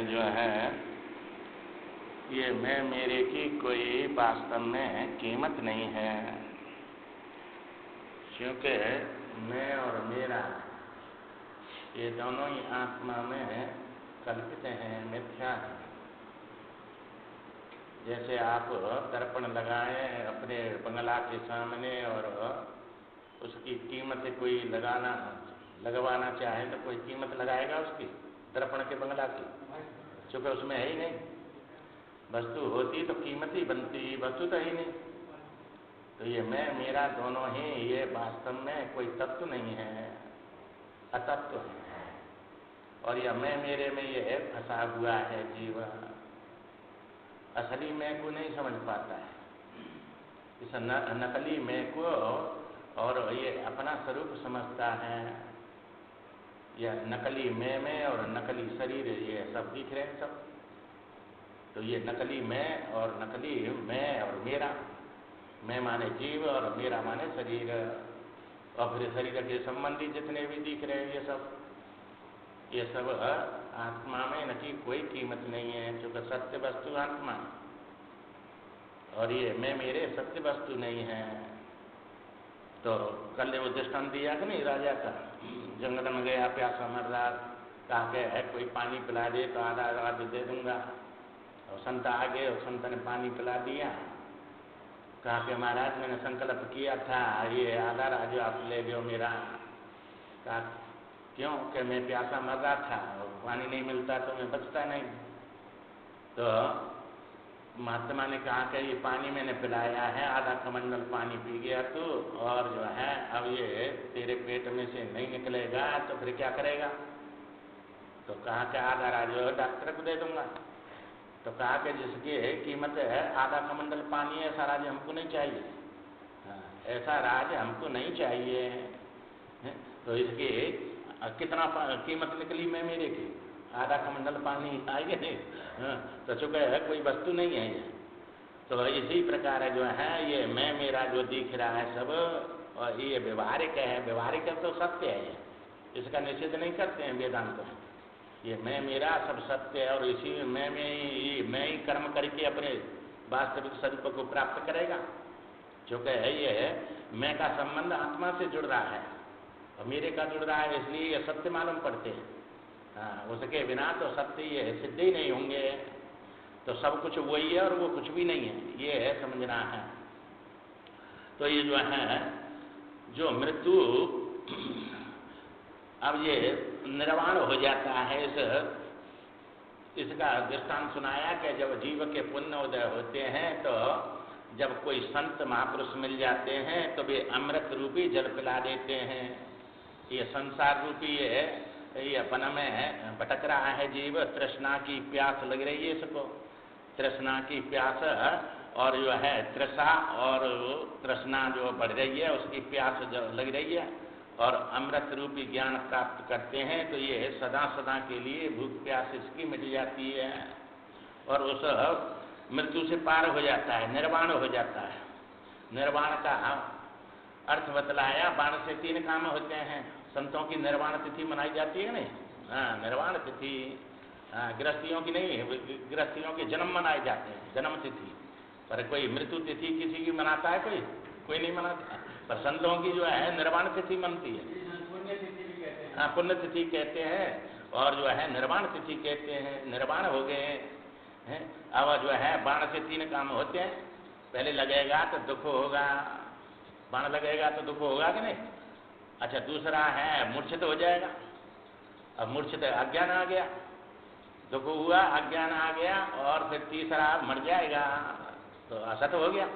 जो है ये मैं मेरे की कोई वास्तव में कीमत नहीं है, क्योंकि मैं और मेरा ये दोनों ही आत्मा में कल्पित हैं, मिथ्या है। जैसे आप दर्पण लगाए अपने बंगला के सामने और उसकी कीमत कोई लगवाना चाहे तो कोई कीमत लगाएगा उसकी, दर्पण के बंगला की, चूँकि उसमें है ही नहीं। वस्तु होती तो कीमत ही बनती, वस्तु तो ही नहीं। तो ये मैं मेरा दोनों ही ये वास्तव में कोई तत्व नहीं है, अतत्व है। और यह मैं मेरे में ये फंसा हुआ है जीव, असली मैं को नहीं समझ पाता है। इस नकली मैं को और ये अपना स्वरूप समझता है। यह नकली मैं में और नकली शरीर ये सब दिख रहे हैं सब। तो ये नकली मैं और नकली मैं और मेरा, मैं माने जीव और मेरा माने शरीर, और फिर शरीर के संबंधी जितने भी दिख रहे हैं ये सब आत्मा में इनकी कोई कीमत नहीं है, क्योंकि सत्य वस्तु आत्मा और ये मैं मेरे सत्य वस्तु नहीं है। तो कल वो दृष्टांत दिया कि नहीं, राजा का जंगल में गया, प्यासा मर रहा, कहा के है कोई पानी पिला दे तो आधा आधा दे दूंगा। और संत आ गए और संत ने पानी पिला दिया। कहा कि महाराज मैंने संकल्प किया था ये आधा राजू आप ले लो मेरा। कहा क्यों? कि मैं प्यासा मर रहा था और पानी नहीं मिलता तो मैं बचता नहीं। तो महात्मा ने कहा कि ये पानी मैंने पिलाया है, आधा कमंडल पानी पी गया तू, और जो है अब ये तेरे पेट में से नहीं निकलेगा तो फिर क्या करेगा? तो कहा कि आधा राजू डॉक्टर को दे दूंगा। तो कहा कि जिसकी कीमत है आधा कमंडल पानी, ऐसा राज हमको नहीं चाहिए। हाँ, ऐसा राज हमको नहीं चाहिए। तो इसकी कितना कीमत निकली मैं मेरे की? आधा कमंडल पानी आएगा नहीं। हाँ, तो चूँकि कोई वस्तु नहीं है ये। तो इसी प्रकार जो है ये मैं मेरा जो दिख रहा है सब, और ये व्यवहारिक है। व्यवहारिक तो सत्य है, इसका निषेध नहीं करते हैं वेदांत में। ये मैं मेरा सब सत्य है और इसी मैं में मैं ही कर्म करके अपने वास्तविक स्वरूप को प्राप्त करेगा। क्योंकि ये मैं का संबंध आत्मा से जुड़ रहा है और मेरे का जुड़ रहा है, इसलिए ये सत्य मालूम पड़ते हैं। हाँ, उसके बिना तो सत्य ये सिद्ध ही नहीं होंगे। तो सब कुछ वही है और वो कुछ भी नहीं है, ये है समझना है। तो ये जो है जो मृत्यु अब ये निर्वाण हो जाता है, इसका दृष्टांत सुनाया कि जब जीव के पुण्य उदय होते हैं तो जब कोई संत महापुरुष मिल जाते हैं तो वे अमृत रूपी जल पिला देते हैं। ये संसार रूपी ये अपन में भटक रहा है जीव, तृष्णा की प्यास लग रही है इसको, तृष्णा की प्यास और जो है तृषा और तृष्णा जो बढ़ रही है उसकी प्यास जो लग रही है, और अमृत रूपी ज्ञान प्राप्त करते हैं तो ये सदा सदा के लिए भूख प्यास इसकी मिट जाती है और उस मृत्यु से पार हो जाता है, निर्वाण हो जाता है। निर्वाण का अर्थ बतलाया, बाण से 3 काम होते हैं। संतों की निर्वाण तिथि मनाई जाती है नहीं? हाँ, निर्वाण तिथि। हाँ, गृहस्थियों की नहीं, गृहस्थियों के जन्म मनाए जाते हैं, जन्म तिथि। पर कोई मृत्यु तिथि किसी की मनाता है? कोई नहीं मनाता। पर संतों की जो है निर्वाण तिथि मनती है। पुण्य तिथि भी कहते हैं। हाँ, पुण्य तिथि कहते हैं और जो है निर्वाण तिथि कहते हैं। निर्वाण हो गए हैं। अब जो है बाण से 3 काम होते हैं। पहले लगेगा तो दुख होगा, बाण लगेगा तो दुख होगा कि नहीं? अच्छा, दूसरा है मूर्छित हो जाएगा। अब मूर्छित अज्ञान आ गया, दुख हुआ, अज्ञान आ गया, और फिर तीसरा मर जाएगा तो असत हो गया।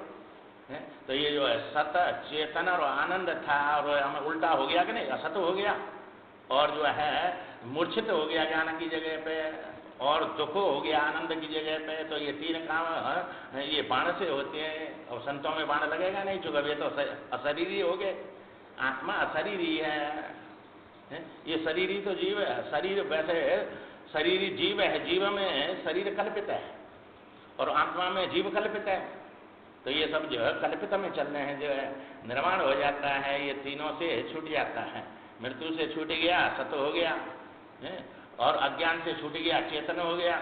तो ये जो है सत चेतन और आनंद था और हमें उल्टा हो गया कि नहीं? असत हो गया और जो है मूर्छित हो गया ज्ञान की जगह पे, और दुख हो गया आनंद की जगह पे। तो ये 3 काम ये बाण से होते हैं। और संतों में बाण लगेगा नहीं, चूंकि वे तो अशरीरी हो गए। आत्मा अशरीरी है, ये शरीरी तो जीव है। शरीर वैसे शरीरी जीव है, जीव में शरीर कल्पित है और आत्मा में जीव कल्पित है। तो ये सब जो है कल्पित में चल रहे हैं। जो है निर्वाण हो जाता है, ये तीनों से छूट जाता है। मृत्यु से छूट गया, सत हो गया है, और अज्ञान से छूट गया चेतन हो गया,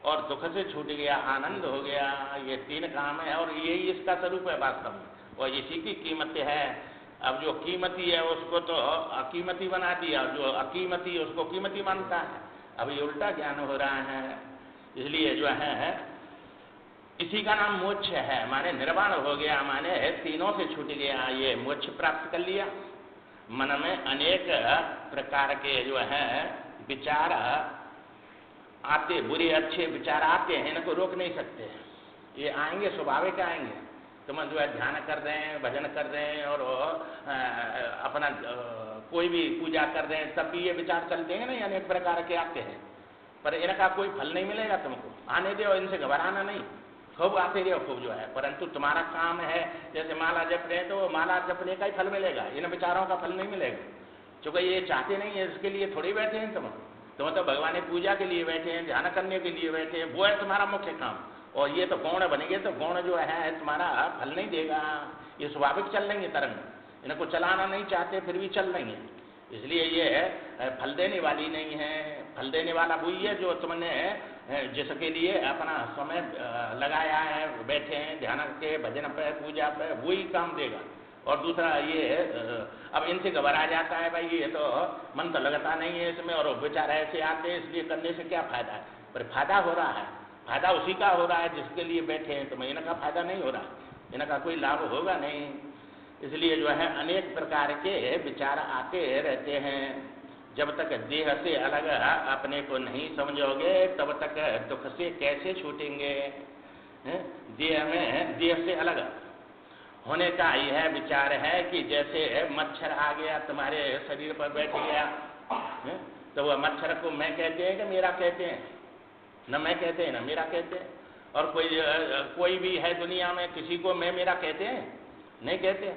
और दुख से छूट गया आनंद हो गया। ये 3 काम है और यही इसका स्वरूप है वास्तव में, और इसी की कीमत है। अब जो कीमती है उसको तो अकीमती बना दिया, जो अकीमती है उसको कीमती मानता है। अब ये उल्टा ज्ञान हो रहा है। इसलिए जो है इसी का नाम मोक्ष है, माने निर्वाण हो गया, माने तीनों से छूट गया, ये मोक्ष प्राप्त कर लिया। मन में अनेक प्रकार के जो है विचार आते, बुरे अच्छे विचार आते हैं, इनको रोक नहीं सकते, ये आएंगे, स्वाभाविक आएंगे। तुम जो है ध्यान कर रहे हैं, भजन कर रहे हैं और अपना कोई भी पूजा कर रहे हैं, तब भी ये विचार चलते हैं नहीं, अनेक प्रकार के आते हैं, पर इनका कोई फल नहीं मिलेगा तुमको। आने दो, इनसे घबराना नहीं, खूब आते रहो खूब जो है, परंतु तुम्हारा काम है जैसे माला जप रहे हैं तो माला जपने का ही फल मिलेगा, इन विचारों का फल नहीं मिलेगा। चूंकि ये चाहते नहीं है, इसके लिए थोड़ी बैठे हैं तुम तो भगवान की पूजा के लिए बैठे हैं, ध्यान करने के लिए बैठे हैं, वो है तुम्हारा मुख्य काम। और ये तो गौण बनेंगे तो गौण जो है तुम्हारा फल नहीं देगा, ये स्वाभाविक चल लेंगे तरंग, इनको चलाना नहीं चाहते फिर भी चल रही है। इसलिए ये फल देने वाली नहीं है। फल देने वाला वही है जो तुमने जिसके लिए अपना समय लगाया है, बैठे हैं ध्यान के, भजन पे, पूजा पे, वही काम देगा। और दूसरा ये अब इनसे घबरा जाता है, भाई ये तो मन तो लगता नहीं है इसमें, और विचार ऐसे आते हैं, इसलिए करने से क्या फायदा है। पर फायदा हो रहा है, फायदा उसी का हो रहा है जिसके लिए बैठे हैं, तो इनका फायदा नहीं हो रहा, इनका कोई लाभ होगा नहीं। इसलिए जो है अनेक प्रकार के विचार आते रहते हैं। जब तक देह से अलग अपने को नहीं समझोगे तब तक दुख से कैसे छूटेंगे। देह से अलग होने का यह विचार है कि जैसे मच्छर आ गया तुम्हारे शरीर पर बैठ गया, तो वह मच्छर को मैं कहते हैं कि मेरा कहते हैं, न मैं कहते हैं न मेरा कहते हैं। और कोई भी है दुनिया में, किसी को मैं मेरा कहते हैं, नहीं कहते।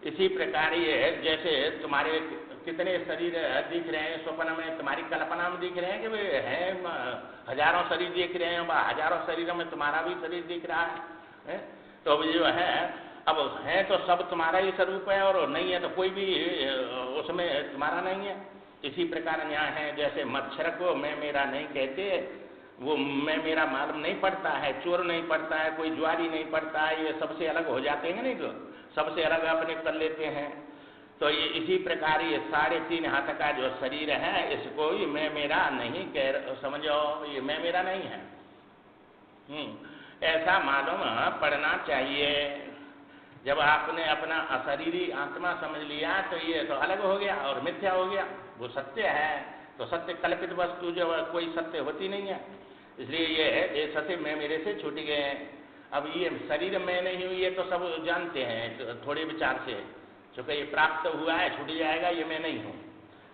इसी प्रकार ये जैसे तुम्हारे कितने शरीर दिख रहे हैं स्वप्न में, तुम्हारी कल्पना में दिख रहे हैं कि वे हैं, हजारों शरीर दिख रहे हैं, हजारों शरीरों में तुम्हारा भी शरीर दिख रहा है। तो जो है अब है तो सब तुम्हारा ही स्वरूप है, और नहीं है तो कोई भी उसमें तुम्हारा नहीं है। इसी प्रकार न्याय है, जैसे मच्छर को मैं मेरा नहीं कहते, वो मैं मेरा मालूम नहीं पड़ता है, चोर नहीं पड़ता है, कोई ज्वारी नहीं पड़ता है, ये सबसे अलग हो जाते हैं नहीं, तो सबसे अलग अपने कर लेते हैं। तो ये इसी प्रकार ये 3.5 हाथ का जो शरीर है, इसको ही मैं मेरा नहीं कह, समझो ये मैं मेरा नहीं है। ऐसा मालूम पड़ना चाहिए। जब आपने अपना अशरीरी आत्मा समझ लिया तो ये तो अलग हो गया और मिथ्या हो गया, वो सत्य है। तो सत्य कल्पित वस्तु जो कोई सत्य होती नहीं है, इसलिए ये सत्य मैं मेरे से छूट गए। अब ये शरीर में नहीं हुई, ये तो सब जानते हैं थोड़े विचार से, चूंकि ये प्राप्त हुआ है छूट जाएगा, ये मैं नहीं हूँ।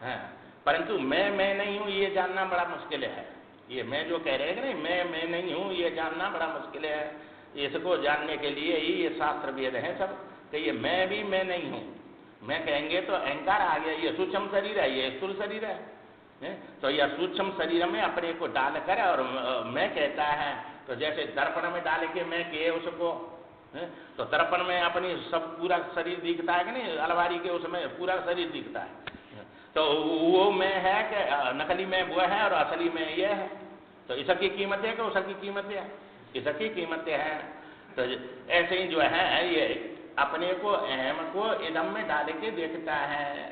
हाँ, परंतु मैं नहीं हूँ ये जानना बड़ा मुश्किल है। ये मैं जो कह रहे हैं कि नहीं मैं नहीं हूँ, ये जानना बड़ा मुश्किल है। इसको जानने के लिए ही ये शास्त्र वेद हैं सब, कि ये मैं भी मैं नहीं हूँ। मैं कहेंगे तो अहंकार आ गया, ये सूक्ष्म शरीर है, ये स्थूल शरीर है। तो यह सूक्ष्म शरीर में अपने को डालकर और मैं कहता है, तो जैसे दर्पण में डाल के मैं कहे उसको, तो दर्पण में अपनी सब पूरा शरीर दिखता है कि नहीं, अलमारी के उसमें पूरा शरीर दिखता है। तो वो मैं है कि नकली में वो है और असली में ये है। तो इसकी कीमत है कि उसकी कीमत है, इसकी कीमत है। तो ऐसे ही जो है ये अपने को अहम को इदम में डाल के देखता है।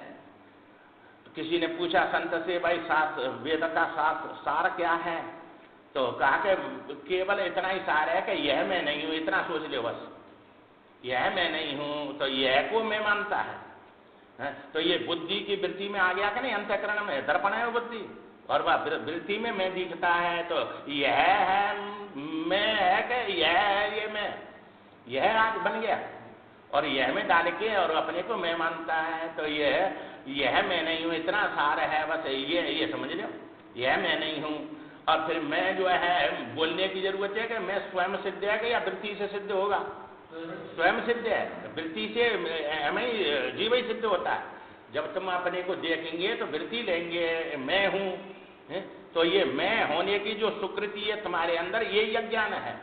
तो किसी ने पूछा संत से, भाई वेद का सार क्या है? तो कहा कि केवल इतना ही सार है कि यह मैं नहीं हूं, इतना सोच लो बस, यह मैं नहीं हूं। तो यह को मैं मानता है। तो ये बुद्धि की वृत्ति में आ गया कि नहीं, अंतःकरण में दर्पण है वो बुद्धि, और वह वृत्ति में मैं दिखता है। तो यह है मैं है कि यह है ये मैं, यह आज बन गया और यह में डाल के और अपने को मैं मानता है। तो यह मैं नहीं हूं, इतना सार है बस, ये समझ लो, यह मैं नहीं हूं। और फिर मैं जो है बोलने की जरूरत है कि मैं स्वयं सिद्ध है कि या वृत्ति से सिद्ध होगा? स्वयं सिद्ध है, वृत्ति से हमें जीव ही सिद्ध होता है। जब तुम अपने को देखेंगे तो वृत्ति लेंगे मैं हूं, तो ये मैं होने की जो सुकृति है तुम्हारे अंदर, ये अज्ञान है।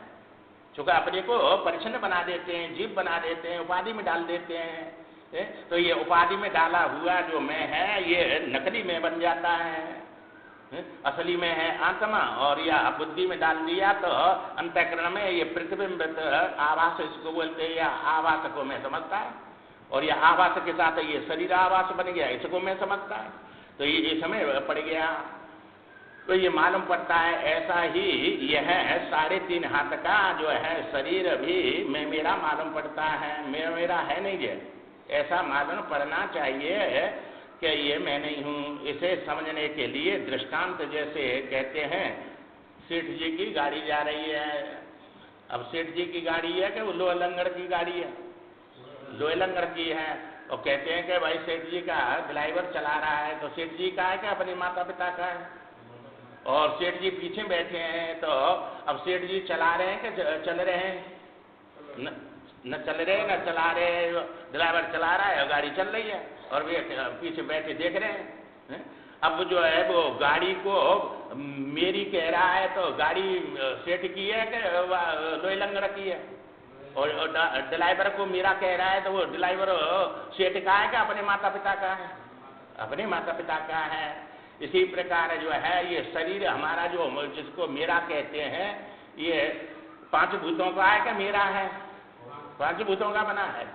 चूंकि अपने को परिच्छन्न बना देते हैं, जीव बना देते हैं, उपाधि में डाल देते हैं। तो ये उपाधि में डाला हुआ जो मैं है, ये नकली में बन जाता है। असली में है आत्मा, और या बुद्धि में डाल दिया तो अंतःकरण में ये प्रतिबिंबित आभास इसको बोलते हैं, या आभास को मैं समझता है, और यह आभास के साथ ये शरीर आभास बन गया, इसको मैं समझता है, तो ये समय पड़ गया। तो ये मालूम पड़ता है ऐसा ही यह 3.5 हाथ का जो है शरीर भी मैं मेरा मालूम पड़ता है, मेरा है नहीं ये, ऐसा मालूम पड़ना चाहिए कि ये मैं नहीं हूँ। इसे समझने के लिए दृष्टांत जैसे कहते हैं, सेठ जी की गाड़ी जा रही है, अब सेठ जी की गाड़ी है कि वो लोहे लंगड़ की गाड़ी है? लोहे लंगड़ की है, और कहते हैं कि भाई सेठ जी का ड्राइवर चला रहा है, तो सेठ जी का है कि अपने माता पिता का है? और सेठ जी पीछे बैठे हैं, तो अब सेठ जी चला रहे हैं कि चल रहे हैं? न चल रहे न चला रहे, ड्राइवर चला रहा है और गाड़ी चल रही है, और वे पीछे बैठे देख रहे हैं। अब जो है वो गाड़ी को मेरी कह रहा है, तो गाड़ी सेठ की है कि लोहे लंगड़ की है? और ड्राइवर को मेरा कह रहा है, तो वो ड्राइवर सेठ का है कि अपने माता पिता का है? अपने माता पिता का है। इसी प्रकार जो है ये शरीर हमारा जो जिसको मेरा कहते हैं, ये 5 भूतों का है कि मेरा है? 5 भूतों का बना है,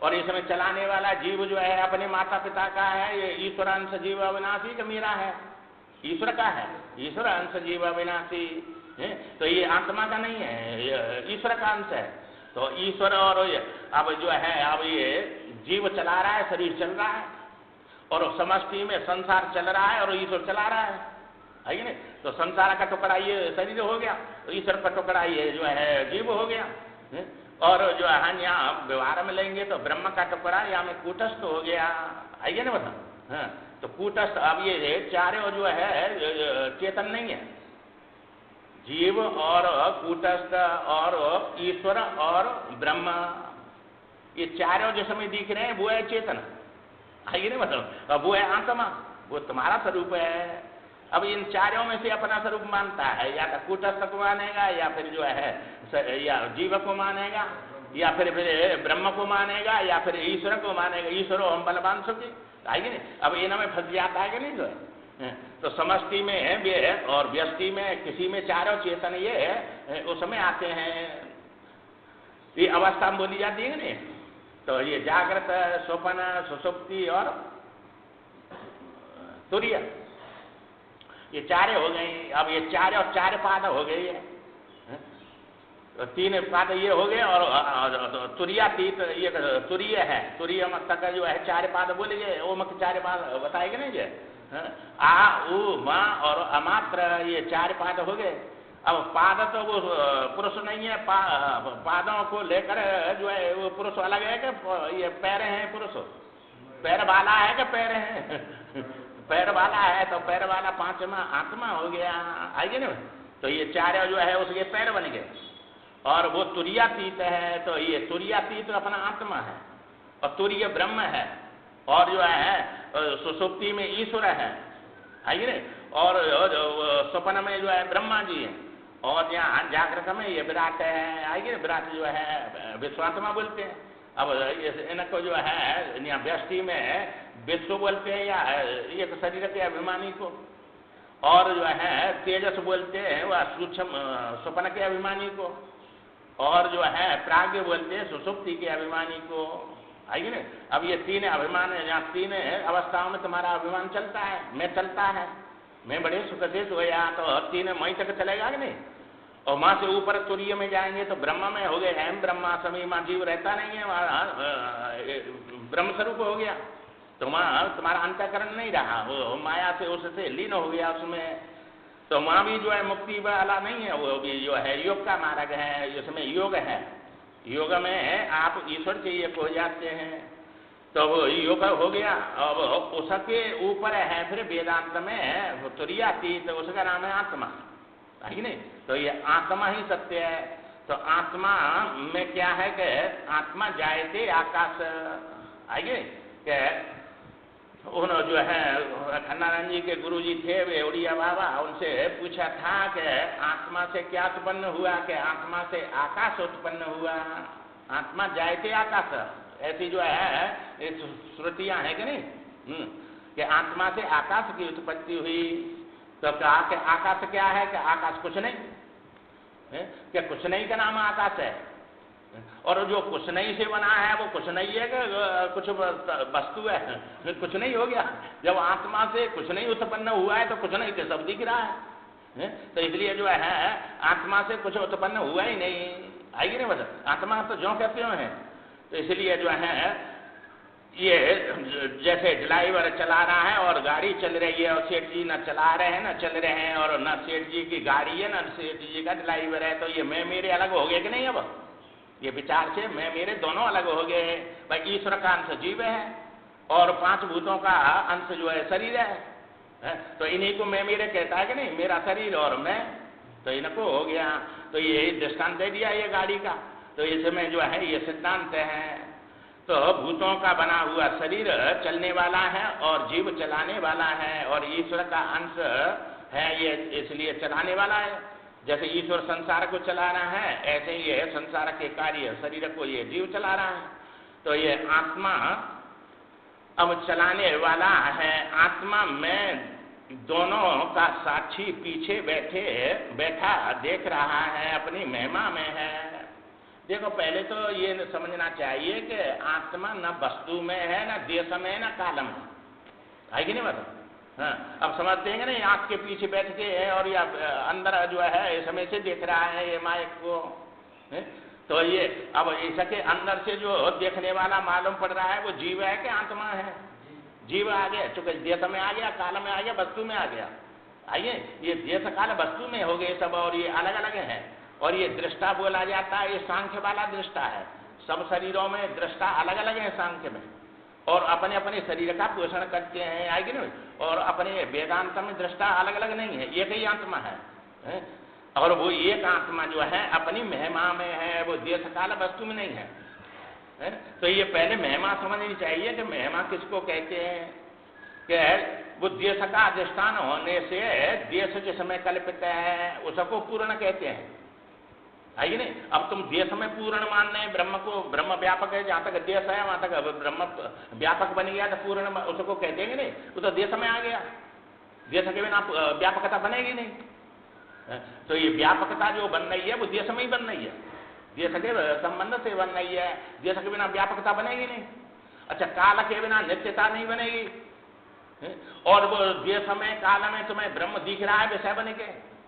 और इसमें चलाने वाला जीव जो है अपने माता पिता का है। ये ईश्वर अंश जीव अविनाशी का मेरा है? ईश्वर का है, ईश्वर अंश जीव अविनाशी है, तो ये आत्मा का नहीं है, ईश्वर का अंश है। तो ईश्वर और अब जो है अब ये जीव चला रहा है, शरीर चल रहा है, और समष्टि में संसार चल रहा है और ईश्वर चला रहा है कि नहीं? तो संसार का टुकड़ा ये शरीर हो गया, तो ईश्वर का टुकड़ा ये जो है जीव हो गया। और जो है यहाँ व्यवहार में लेंगे तो ब्रह्म का टुकड़ा या में कूटस्थ हो गया, आइए ना बता। हाँ, तो कूटस्थ अब ये चारों जो है चेतन नहीं है, जीव और कूटस्थ और ईश्वर और ब्रह्म, ये चारों जो समय दिख रहे हैं वो है चेतन, आइए नहीं बताओ, अब वो है आत्मा, वो तुम्हारा स्वरूप है। अब इन चारों में से अपना स्वरूप मानता है, या तो कूटस्थ को मानेगा, या फिर जो है या जीव को मानेगा, या फिर ब्रह्म को मानेगा, या फिर ईश्वर को मानेगा। ईश्वर हम बलवान सुखी, आइए नहीं, अब इनमें फंस जाता है कि नहीं? जो है तो समष्टि में भी है और व्यष्टि में किसी में चारों चेतन ये उसमें आते हैं, ये अवस्था बोली जाती है नहीं? तो ये जागृत, स्वप्न, सुषुप्ति और तुरीय, ये चारे हो गई। अब ये चार पाद हो गई है, तो 3 पाद ये हो गए, और तुरीयातीत ये तुरीय है, तुरीय मत का जो है 4 पाद बोले गए, वो मत 4 पाद बताएंगे नहीं जे? आ, उ, मा और अमात्र, ये 4 पाद हो गए। अब पाद तो वो पुरुष नहीं है, पादों को लेकर जो है वो पुरुष अलग है कि ये पैर हैं? पुरुष पैर वाला है कि पैर हैं? पैर वाला है, तो पैर वाला 5वां आत्मा हो गया, आइए ना? तो ये 4 जो है उसके पैर बन गए, और वो तुरीयातीत है, तो ये तुरीयातीत अपना आत्मा है, और तुरीय ब्रह्म है, और जो है सुषुप्ति में ईश्वर है, आइए ना? और स्वप्न में जो है ब्रह्मा जी है, और यहाँ जागृत में ये विराट है, आइए ना? विराट जो है विश्वात्मा बोलते हैं। अब इनको जो है यहाँ व्यष्टि में विश्व बोलते हैं, या एक शरीर के अभिमानी को, और जो है तेजस बोलते हैं वह सूक्ष्म स्वप्न के अभिमानी को, और जो है प्राज्ञ बोलते हैं सुषुप्ति के अभिमानी को, आइए ना? अब ये 3 अभिमान है, यहाँ 3 अवस्थाओं में तुम्हारा अभिमान चलता है, मैं चलता है, मैं बड़े सुख से सोया, तो 3 मई तक चलेगा कि नहीं? और वहां से ऊपर तुरीय में जाएंगे तो ब्रह्म में हो गए, अहम ब्रह्मास्मि, मां जीव रहता नहीं है, वहां ब्रह्म स्वरूप हो गया, तो वहां तुम्हारा अंतःकरण नहीं रहा, वो माया से उससे लीन हो गया उसमें, तो वहां भी जो है मुक्ति वाला नहीं है, वो भी जो है योग का मार्ग है, इसमें योग है, योग में आप ईश्वर से एक हो जाते हैं, तो वो योग हो गया। अब उसके ऊपर है फिर वेदांत में तुरीयातीत, उसका नाम है आत्मा, है नहीं? तो ये आत्मा ही सत्य है। तो आत्मा में क्या है कि आत्मा जायते आकाश, आइए के उन जो है खन्नारायण जी के गुरु जी थे वे उड़िया बाबा, उनसे पूछा था कि आत्मा से क्या उत्पन्न हुआ? कि आत्मा से आकाश उत्पन्न हुआ, आत्मा जायते आकाश, ऐसी जो है श्रुतियां है कि नहीं? कि आत्मा से आकाश की उत्पत्ति हुई। तो कहा कि आकाश क्या है? कि आकाश कुछ नहीं है, क्या कुछ नहीं का नाम आकाश है? और जो कुछ नहीं से बना है वो कुछ नहीं है कि कुछ वस्तु है? कुछ नहीं हो गया। जब आत्मा से कुछ नहीं उत्पन्न हुआ है तो कुछ नहीं तो सब दिख रहा है। तो इसलिए जो है आत्मा से कुछ उत्पन्न हुआ ही नहीं, आएगी नहीं बता, आत्मा तो ज्यों कहते हो है। तो इसलिए जो है ये जैसे ड्राइवर चला रहा है और गाड़ी चल रही है और सेठ जी न चला रहे हैं न चल रहे हैं, और न सेठ जी की गाड़ी है न सेठ जी का ड्राइवर है, तो ये मैं मेरे अलग हो गए कि नहीं? अब ये विचार से मैं मेरे दोनों अलग हो गए। भाई ईश्वर का अंश जीव है और 5 भूतों का अंश जो है शरीर है, तो इन्हीं को मैं मेरे कहता है कि नहीं? मेरा शरीर और मैं, तो इनको हो गया। तो ये दृष्टांत दे दिया ये गाड़ी का। तो इसमें जो है ये सिद्धांत है। तो भूतों का बना हुआ शरीर चलने वाला है और जीव चलाने वाला है, और ईश्वर का अंश है ये इसलिए चलाने वाला है। जैसे ईश्वर संसार को चला रहा है, ऐसे ही ये संसार के कार्य शरीर को ये जीव चला रहा है। तो ये आत्मा अब चलाने वाला है। आत्मा में दोनों का साक्षी पीछे बैठा देख रहा है, अपनी महिमा में है। देखो पहले तो ये समझना चाहिए कि आत्मा न वस्तु में है, न देश में है, न काल में है कि नहीं? बताओ। हाँ, अब समझते हैं कि नहीं? आंख के पीछे बैठ के है और या अंदर जो है समय से देख रहा है ये माइक को है? तो ये अब इसके अंदर से जो देखने वाला मालूम पड़ रहा है वो जीव है कि आत्मा है? जीव आ गया, चूंकि देश में आ गया, काल में आ गया, वस्तु में आ गया। आइए, ये देश काल वस्तु में हो गए सब, और ये अलग अलग है। और ये दृष्टा बोला जाता है, ये सांख्य वाला दृष्टा है। सब शरीरों में दृष्टा अलग अलग है सांख्य में, और अपने अपने शरीर का पोषण करते हैं, आएगी ना? और अपने वेदांत में दृष्टा अलग अलग नहीं है, एक ही आत्मा है। और वो एक आत्मा जो है अपनी महिमा में है, वो देश काल वस्तु में नहीं है। तो ये पहले महिमा समझनी चाहिए कि महिमा किसको कहते हैं। कि वो देश का अधिष्ठान होने से देश जिसमें कल्पित है उसको पूर्ण कहते हैं, है कि नहीं? अब तुम देश में पूर्ण मान रहे हैं ब्रह्म को, ब्रह्म व्यापक है, जहां तक देश है वहां तक ब्रह्म व्यापक बन गया तो पूर्ण उसको कहते हैं नहीं? वो तो देश में आ गया, देश के बिना व्यापकता बनेगी नहीं। तो ये व्यापकता जो बन रही है वो देश में ही बन रही है, देश के संबंध से बन रही है। देश के बिना व्यापकता बनेगी नहीं। अच्छा, काल के बिना नित्यता नहीं बनेगी। और वो देश में काल में तुम्हें ब्रह्म दिख रहा है विषय बने के,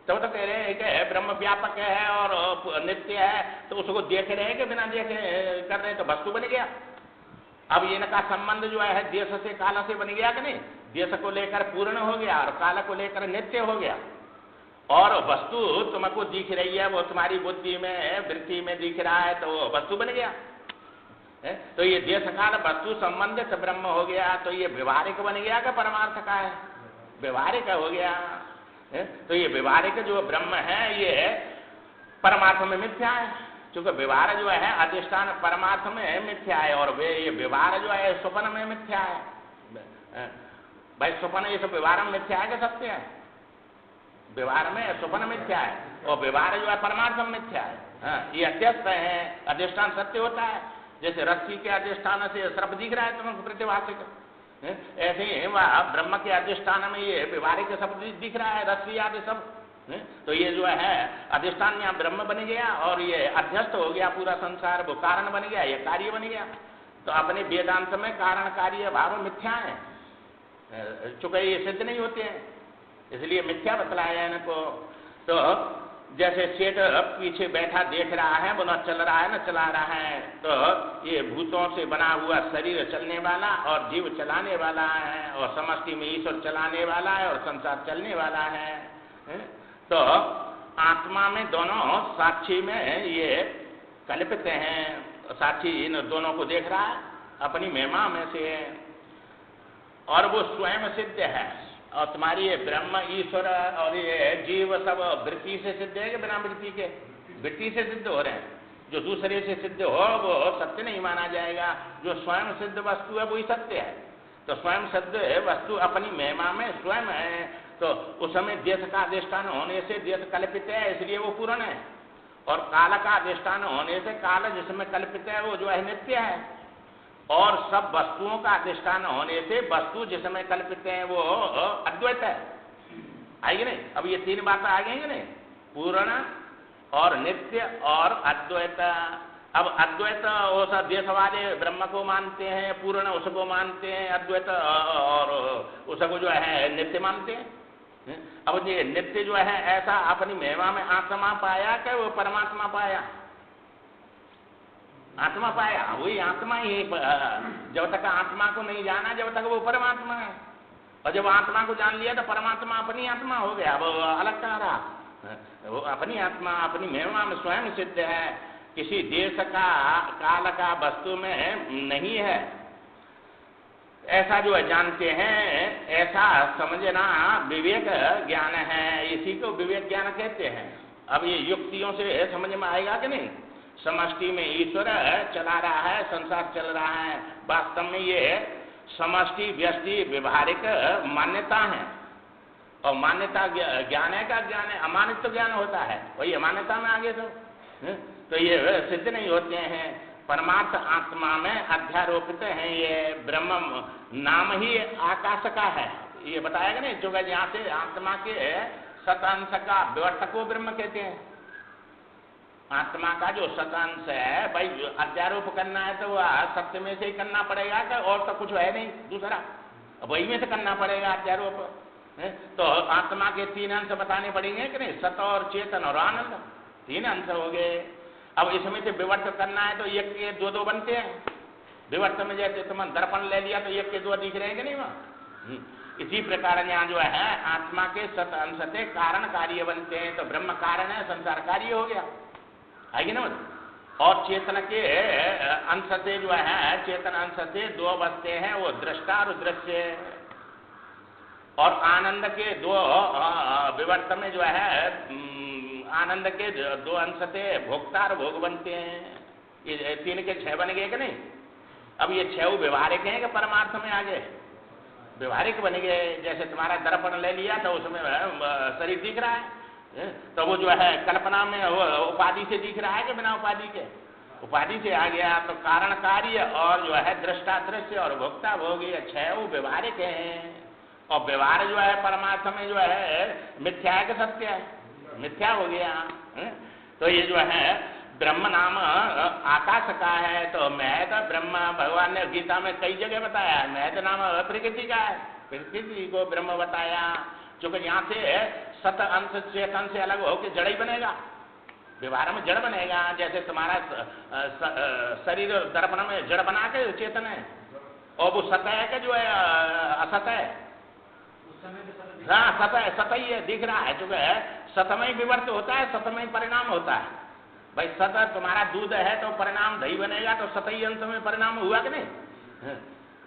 तो कह रहे हैं कि ब्रह्म व्यापक है और नित्य है, तो उसको देख रहे हैं कि बिना देखे कर रहे हैं, तो वस्तु बन गया। अब इनका संबंध जो है देश से काल से बन गया कि नहीं? देश को लेकर पूर्ण हो गया और काल को लेकर नित्य हो गया। और वस्तु तुमको दिख रही है, वो तुम्हारी बुद्धि में वृत्ति में दिख रहा है, तो वस्तु बन गया। तो ये देश काल वस्तु संबंधित ब्रह्म हो गया। तो ये व्यवहारिक बन गया कि परमार्थ का है? व्यवहारिक हो गया। तो ये व्यवहारिक जो ब्रह्म है ये परमार्थ में मिथ्या है, क्योंकि व्यवहार जो है अधिष्ठान परमार्थ में मिथ्या है, और वे ये व्यवहार जो है स्वप्न में मिथ्या है। भाई स्वप्न ये सब व्यवहार में मिथ्या है कि सत्य है? व्यवहार में स्वप्न मिथ्या है और व्यवहार जो है परमार्थ में मिथ्या है। हाँ, ये अध्यस्त है, अधिष्ठान सत्य होता है। जैसे रस्सी के अधिष्ठान से सर्प दिख रहा है तुमको प्रतिभाषिक, ऐसे ही वह ब्रह्म के अधिष्ठान में ये व्यवहारिक सब दिख रहा है, रस्सी आदि सब। तो ये जो है अधिष्ठान यहाँ ब्रह्म बन गया और ये अध्यस्त हो गया पूरा संसार, वो कारण बन गया, ये कार्य बन गया। तो अपने वेदांत में कारण कार्य भाव मिथ्या है, चूंकि ये सिद्ध नहीं होते हैं, इसलिए मिथ्या बतलाया इनको। तो जैसे सेठ पीछे बैठा देख रहा है, वो न चल रहा है न चला रहा है, तो ये भूतों से बना हुआ शरीर चलने वाला और जीव चलाने वाला है, और समष्टि में ईश्वर चलाने वाला है और संसार चलने वाला है। तो आत्मा में दोनों साक्षी में ये कल्पित हैं, साक्षी इन दोनों को देख रहा है अपनी महिमा में से, और वो स्वयं सिद्ध है। और तुम्हारी ये ब्रह्म ईश्वर और ये जीव सब वृत्ति से सिद्ध है कि बिना वृत्ति के? वृत्ति से सिद्ध हो रहे हैं। जो दूसरे से सिद्ध हो वो सत्य नहीं माना जाएगा, जो स्वयं सिद्ध वस्तु है वही सत्य है। तो स्वयं सिद्ध वस्तु अपनी महिमा में स्वयं है, तो उस समय देश का अधिष्ठान होने से देश कल्पित है, इसलिए वो पूर्ण है। और काल का अधिष्ठान होने से काल जिसमें कल्पित है वो जो है नित्य है। और सब वस्तुओं का अधिष्ठान होने से वस्तु जिसमें कल्पित है वो अद्वैत है। आएगी नहीं? अब ये तीन बातें आ गई नहीं, पूर्ण और नित्य और अद्वैत। अब अद्वैत वो सब देशवादी ब्रह्म को मानते हैं, पूर्ण उसको मानते हैं, अद्वैत और उसको जो है नित्य मानते हैं। अब ये नित्य जो है ऐसा अपनी महिमा में आत्मा पाया कि वो परमात्मा पाया? आत्मा पाया, वही आत्मा ही। जब तक आत्मा को नहीं जाना, जब तक वो परमात्मा है, और जब आत्मा को जान लिया तो परमात्मा अपनी आत्मा हो गया। अब अलग कहाँ रहा? वो अपनी आत्मा अपनी महिमा में स्वयं सिद्ध है, किसी देश का काल का वस्तु में नहीं है। ऐसा जो है जानते हैं, ऐसा समझना विवेक ज्ञान है, इसी को विवेक ज्ञान कहते हैं। अब ये युक्तियों से समझ में आएगा कि नहीं? समष्टि में ईश्वर चला रहा है, संसार चल रहा है, वास्तव में ये समष्टि व्यष्टि व्यवहारिक मान्यता है। और मान्यता ज्ञान है का ज्ञान है, अमानित ज्ञान होता है, वही अमान्यता में आगे तो ये सिद्ध नहीं होते हैं। परमार्थ आत्मा में अध्यारोपित है। ये ब्रह्म नाम ही आकाश का है, ये बताया नहीं? जो यहाँ से आत्मा के सतांश का विवर्तक को ब्रह्म कहते हैं। आत्मा का जो सतांश है भाई, अध्यारोप करना है तो वह सत्य में से ही करना पड़ेगा का, और तो कुछ है नहीं दूसरा, वही में से करना पड़ेगा अध्यारोप। तो आत्मा के तीन अंश बताने पड़ेंगे कि नहीं? सत और चेतन और आनंद, तीन अंश हो गए। अब इसमें से विवर्त करना है तो एक के दो दो बनते हैं। विवर्त में जैसे तुम दर्पण ले लिया तो एक के दो दिख रहे हैं कि नहीं वहां? इसी प्रकार यहाँ जो है आत्मा के सत अंश से कारण कार्य बनते हैं, तो ब्रह्म कारण है, संसार कार्य हो गया, आएगी ना? और चेतन के अंश से जो है, चेतन अंश से दो बसते हैं, वो दृष्टा और दृश्य। और आनंद के दो विवर्त में जो है आनंद के दो अंश से भोक्ता और भोग बनते हैं। ये तीन के छह बन गए कि नहीं? अब ये छह व्यवहारिक हैं कि परमार्थ में आ गए? व्यवहारिक बन गए। जैसे तुम्हारा दर्पण ले लिया तो उसमें शरीर दिख रहा है, तो वो जो है कल्पना में वो उपाधि से दिख रहा है कि बिना उपाधि के? उपाधि से आ गया। तो कारण कार्य और जो है दृष्टा दृश्य और भोक्ता भोग, ये छह व्यवहारिक हैं। और व्यवहार जो है परमार्थ में जो है मिथ्या है कि सत्य है? मिथ्या हो गया। तो ये जो है ब्रह्म नाम आकाश का है। तो महत ब्रह्म भगवान ने गीता में कई जगह बताया है। महत नाम प्रकृति का है, प्रकृति को ब्रह्म बताया। क्योंकि यहाँ से सत अंश चेतन से अलग होकर जड़ ही बनेगा, व्यवहार में जड़ बनेगा। जैसे तुम्हारा शरीर दर्पण में जड़ बना के चेतन है, और वो सत है कि जो है असत है? हाँ, सत है, सत ही है, दिख रहा है। चूंकि सतमय विवर्त होता है, सतमय परिणाम होता है। भाई सत तुम्हारा दूध है तो परिणाम दही बनेगा, तो सतही अंश में परिणाम हुआ कि नहीं?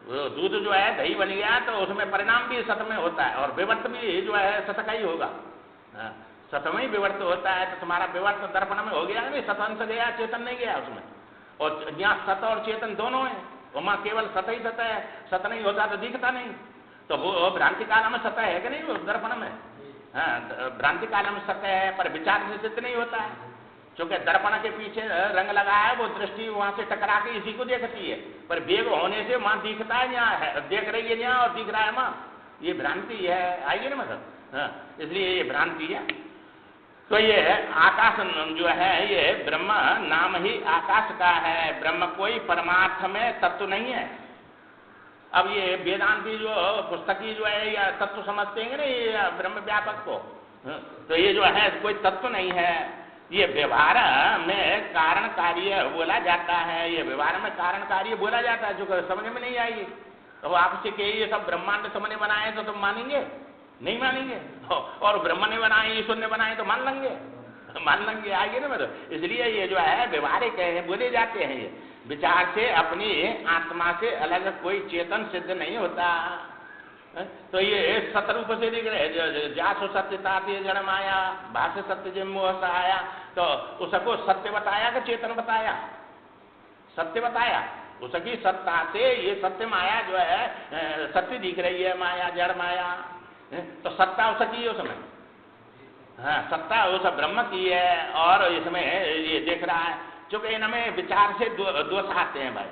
वो दूध जो है दही बन गया तो उसमें परिणाम भी सत में होता है, और विवर्त भी जो है सत का ही होगा। सतमय विवर्त होता है, तो तुम्हारा विवर्त दर्पण में हो गया नहीं? सत अंश गया, चेतन नहीं गया उसमें। और यहाँ सत और चेतन दोनों है, वहां केवल सत ही सत है। सत नहीं होता तो दिखता नहीं। तो वो भ्रांति काल में सत है कि नहीं? वो दर्पण में भ्रांति काल में सत है, पर विचार से सिद्ध नहीं होता है। क्योंकि दर्पण के पीछे रंग लगा है, वो दृष्टि वहां से टकरा के इसी को देखती है, पर वेग होने से वहां दिखता है, यहाँ है, देख रही है यहाँ और दिख रहा है वहां। ये भ्रांति है, आइए ना मतलब, इसलिए ये भ्रांति है। तो ये आकाश जो है ये ब्रह्म नाम ही आकाश का है। ब्रह्म कोई परमार्थ में तत्व नहीं है। अब ये वेदांती जो पुस्तकी जो है या तत्व समझते हैं ना ये ब्रह्म व्यापक को, तो ये जो है कोई तत्व नहीं है। ये व्यवहार में कारण कार्य बोला जाता है, ये व्यवहार में कारण कार्य बोला जाता है, जो समझ में नहीं आई। तो आपसे कहिए ये सब ब्रह्मांड तुमने बनाए तो तुम मानेंगे? नहीं मानेंगे। और ब्रह्म ने बनाए, ईश्वर ने बनाए तो मान लेंगे, आगे ना मतलब। इसलिए ये जो है व्यवहारिक है, बोले जाते हैं। ये विचार से अपनी आत्मा से अलग कोई चेतन सिद्ध नहीं होता। तो ये सतरूप से दिख रहे, जासो सत्यता जड़ माया भाष्य सत्य जिम्मोह सहाया। तो उसको सत्य बताया कि चेतन बताया? सत्य बताया। उसकी सत्ता से ये सत्य माया जो है सत्य दिख रही है, माया जड़ माया। तो सत्ता उसकी है उसमें, हाँ सत्ता उस ब्रह्म की है। और इसमें ये देख रहा है, क्योंकि इनमें विचार से दोष आते हैं भाई।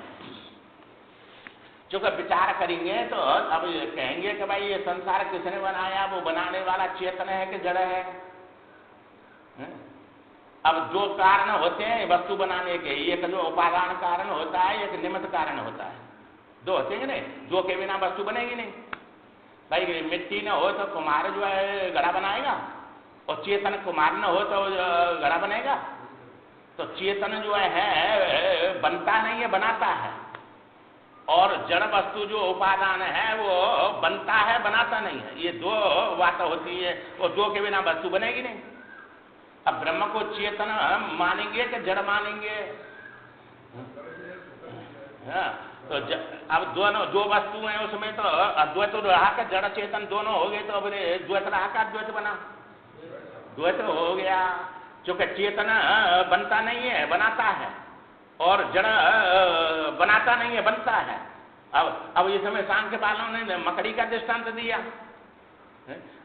चूंकि विचार करेंगे तो अब कहेंगे कि भाई ये संसार किसने बनाया, वो बनाने वाला चेतन है कि जड़ है? अब दो कारण होते हैं वस्तु बनाने के, एक जो उपादान कारण होता है, एक निमित्त कारण होता है। दो होते हैं नहीं, दो के बिना वस्तु बनेगी नहीं। भाई मिट्टी न हो तो कुम्हार जो है घड़ा बनाएगा, और चेतन कुम्हार न हो तो घड़ा बनेगा? तो चेतन जो है बनता नहीं है, बनाता है। और जड़ वस्तु जो उपादान है वो बनता है, बनाता नहीं है। ये दो बातें होती है, और दो के बिना वस्तु बनेगी नहीं। अब ब्रह्म को चेतन मानेंगे कि जड़ मानेंगे? हाँ, तो अब दोनों दो वस्तु हैं, उसमें तो अद्वैत रहा कि जड़ चेतन दोनों हो गए, तो अब द्वैत रहा का अद्वैत बना? द्वैत हो गया, क्योंकि चेतन बनता नहीं है, बनाता है, और जड़ बनाता नहीं है, बनता है। अब इस समय सांख्य वालों ने मकड़ी का दृष्टांत दिया,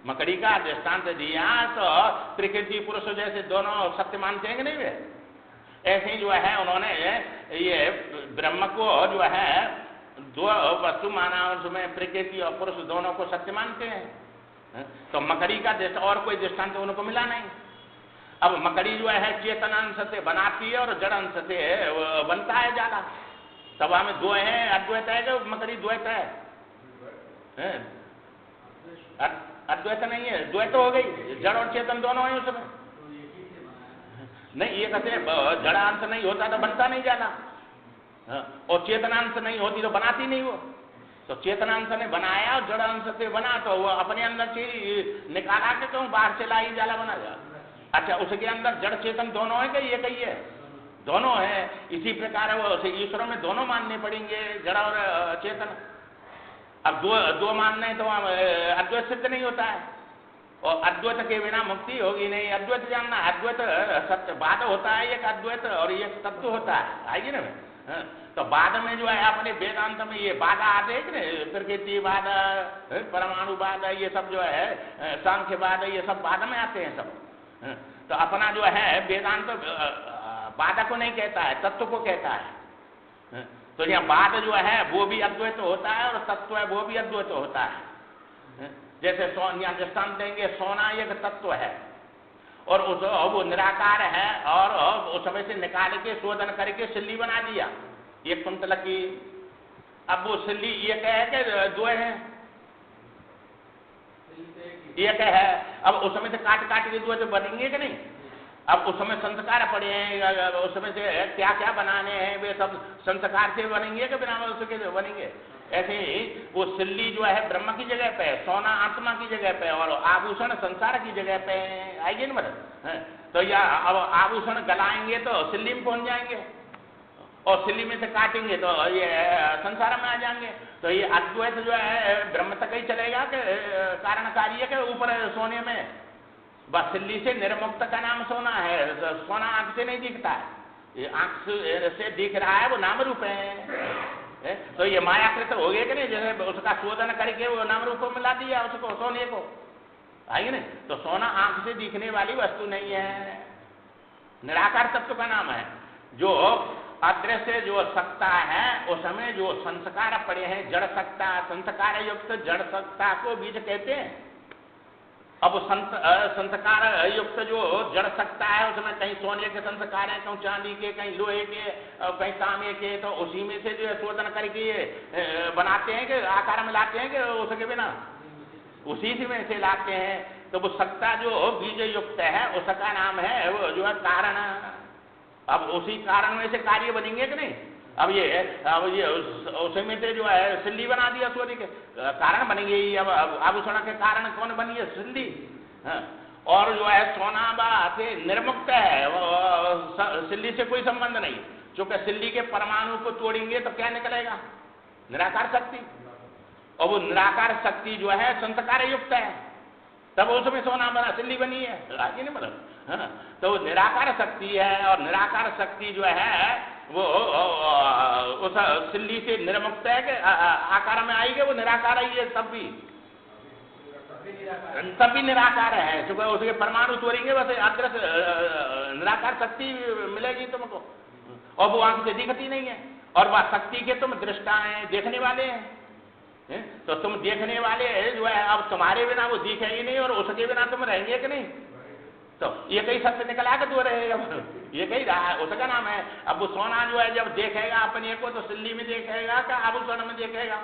मकड़ी का दृष्टांत दिया, तो प्रकृति पुरुष जैसे दोनों सत्य मानते हैं कि नहीं वे? ऐसे ही जो है उन्होंने ये ब्रह्म को जो है दो वस्तु माना, उसमें प्रकृति और पुरुष दोनों को सत्य मानते हैं। तो मकड़ी का और कोई दृष्टांत उनको मिला नहीं। अब मकड़ी जो है चेतन अंश से बनाती है और जड़ अंश से बनता है ज्यादा। तब हमें दो है, अद्वैत है कि मकड़ी द्वैत है? अद्वैत नहीं है, द्वैत हो गई, जड़ और चेतन दोनों है उसमें। नहीं, ये कहते जड़ांश नहीं होता तो बनता नहीं ज्यादा, और चेतनांश नहीं होती तो बनाती नहीं वो। तो चेतनांश ने बनाया और जड़ांश से बना, तो वो अपने अंदर से निकाला के कहूँ बाहर से लाई जाला बना जा। अच्छा, उसके अंदर जड़ चेतन दोनों है कि ये कही है? दोनों है। इसी प्रकार वो ईश्वर में दोनों मानने पड़ेंगे, जड़ और चेतन। अब दो मानने तो अद्वैत सिद्ध नहीं होता है, और अद्वैत के बिना मुक्ति होगी नहीं। अद्वैत जानना, अद्वैत सत्य बाद होता है, एक अद्वैत और एक तत्व होता है, आएगी ना? तो बाद में जो है अपने वेदांत में ये बाधा आते हैं कि प्रकृति बाधा, परमाणु बाधा, ये सब जो है सांख्य बाधा, ये सब बाद में आते हैं सब। तो अपना जो है वेदांत बाधा को नहीं कहता है, तत्व को कहता है। तो यहाँ बाद जो है वो भी अद्वैत होता है, और तत्व है वो भी अद्वैत होता है। जैसे यहाँ दृष्टांत देंगे, सोना एक तत्व है और वो निराकार है, और उस समय से निकाल के शोधन करके सिल्ली बना दिया एक कुंतल की। अब वो सिल्ली एक है कि दो है? एक है। अब उस समय से काट काट के दो तो बनेंगे कि नहीं? अब उस समय संस्कार पड़े हैं, उस समय से क्या क्या बनाने हैं, वे सब संस्कार से बनेंगे कि बिना उसके बनेंगे? ऐसे ही वो सिल्ली जो है ब्रह्म की जगह पे, सोना आत्मा की जगह पे, और आभूषण संसार की जगह पे आएंगे ना मतलब। तो या अब आभूषण गलाएंगे तो सिल्ली में पहुंच जाएंगे, और सिल्ली में से काटेंगे तो ये संसार में आ जाएंगे। तो ये अद्वैत जो है ब्रह्म तक ही चलेगा कि कारण कार्य के ऊपर सोने में? बस सिल्ली से निर्मुक्त का नाम सोना है। तो सोना आंख से नहीं दिखता है, ये आंख से दिख रहा है, वो नाम रूप है। तो ये मायाकृत हो गए कि नहीं? जैसे उसका शोधन करके वो नाम रूप मिला दिया उसको, सोने को, आएगी नहीं? तो सोना आंख से दिखने वाली वस्तु नहीं है, निराकार तत्व का नाम है। जो अदृश्य जो सत्ता है, उसमें जो संस्कार पड़े हैं, जड़ सत्ता, संस्कार युक्त जड़ सत्ता को बीज कहते हैं। अब संस्कार युक्त जो जड़ सत्ता है, उसमें कहीं सोने के संस्कार है, कहीं चांदी के, कहीं लोहे के, कहीं तांबे के। तो उसी में से जो है शोधन करके बनाते हैं कि आकार में लाते हैं कि उसके बिना उसी में से लाते हैं। तो वो सत्ता जो बीज युक्त है, उसका नाम है वो जो है कारण। अब उसी कारण में से कार्य बनेंगे कि नहीं? अब ये उसमें से जो है सिल्ली बना दिया, सूर्य के कारण बनेंगे। अब आभूषण के कारण कौन बनी है? सिल्ली। और जो है सोना बात निर्मुक्त है, सिल्ली से कोई संबंध नहीं, क्योंकि सिल्ली के परमाणु को तोड़ेंगे तो क्या निकलेगा? निराकार शक्ति। और वो निराकार शक्ति जो है संस्कार युक्त है, तब उसमें सोना बना, सिल्ली बनी है, आगे नहीं मतलब। तो वो निराकार शक्ति है, और निराकार शक्ति जो है वो उस सिल्ली से निर्मुक्त है कि आकार में आएगी, वो निराकार ही है, तब भी निराकार है। क्योंकि उसके परमाणु तोड़ेंगे बस अदृश्य निराकार शक्ति मिलेगी तुमको, और वो आंख से दिखती नहीं है। और वह शक्ति के तुम दृष्टा हैं, देखने वाले हैं। तो तुम देखने वाले जो है, अब तुम्हारे बिना वो दिखेगी नहीं और उसके बिना तुम रहेंगे कि नहीं? तो ये कहीं सत्य निकला के तो रहेगा, ये कहीं रहा, उसका नाम है। अब वो सोना जो है जब देखेगा अपने को तो सिल्ली में देखेगा क्या आभूषण में देखेगा?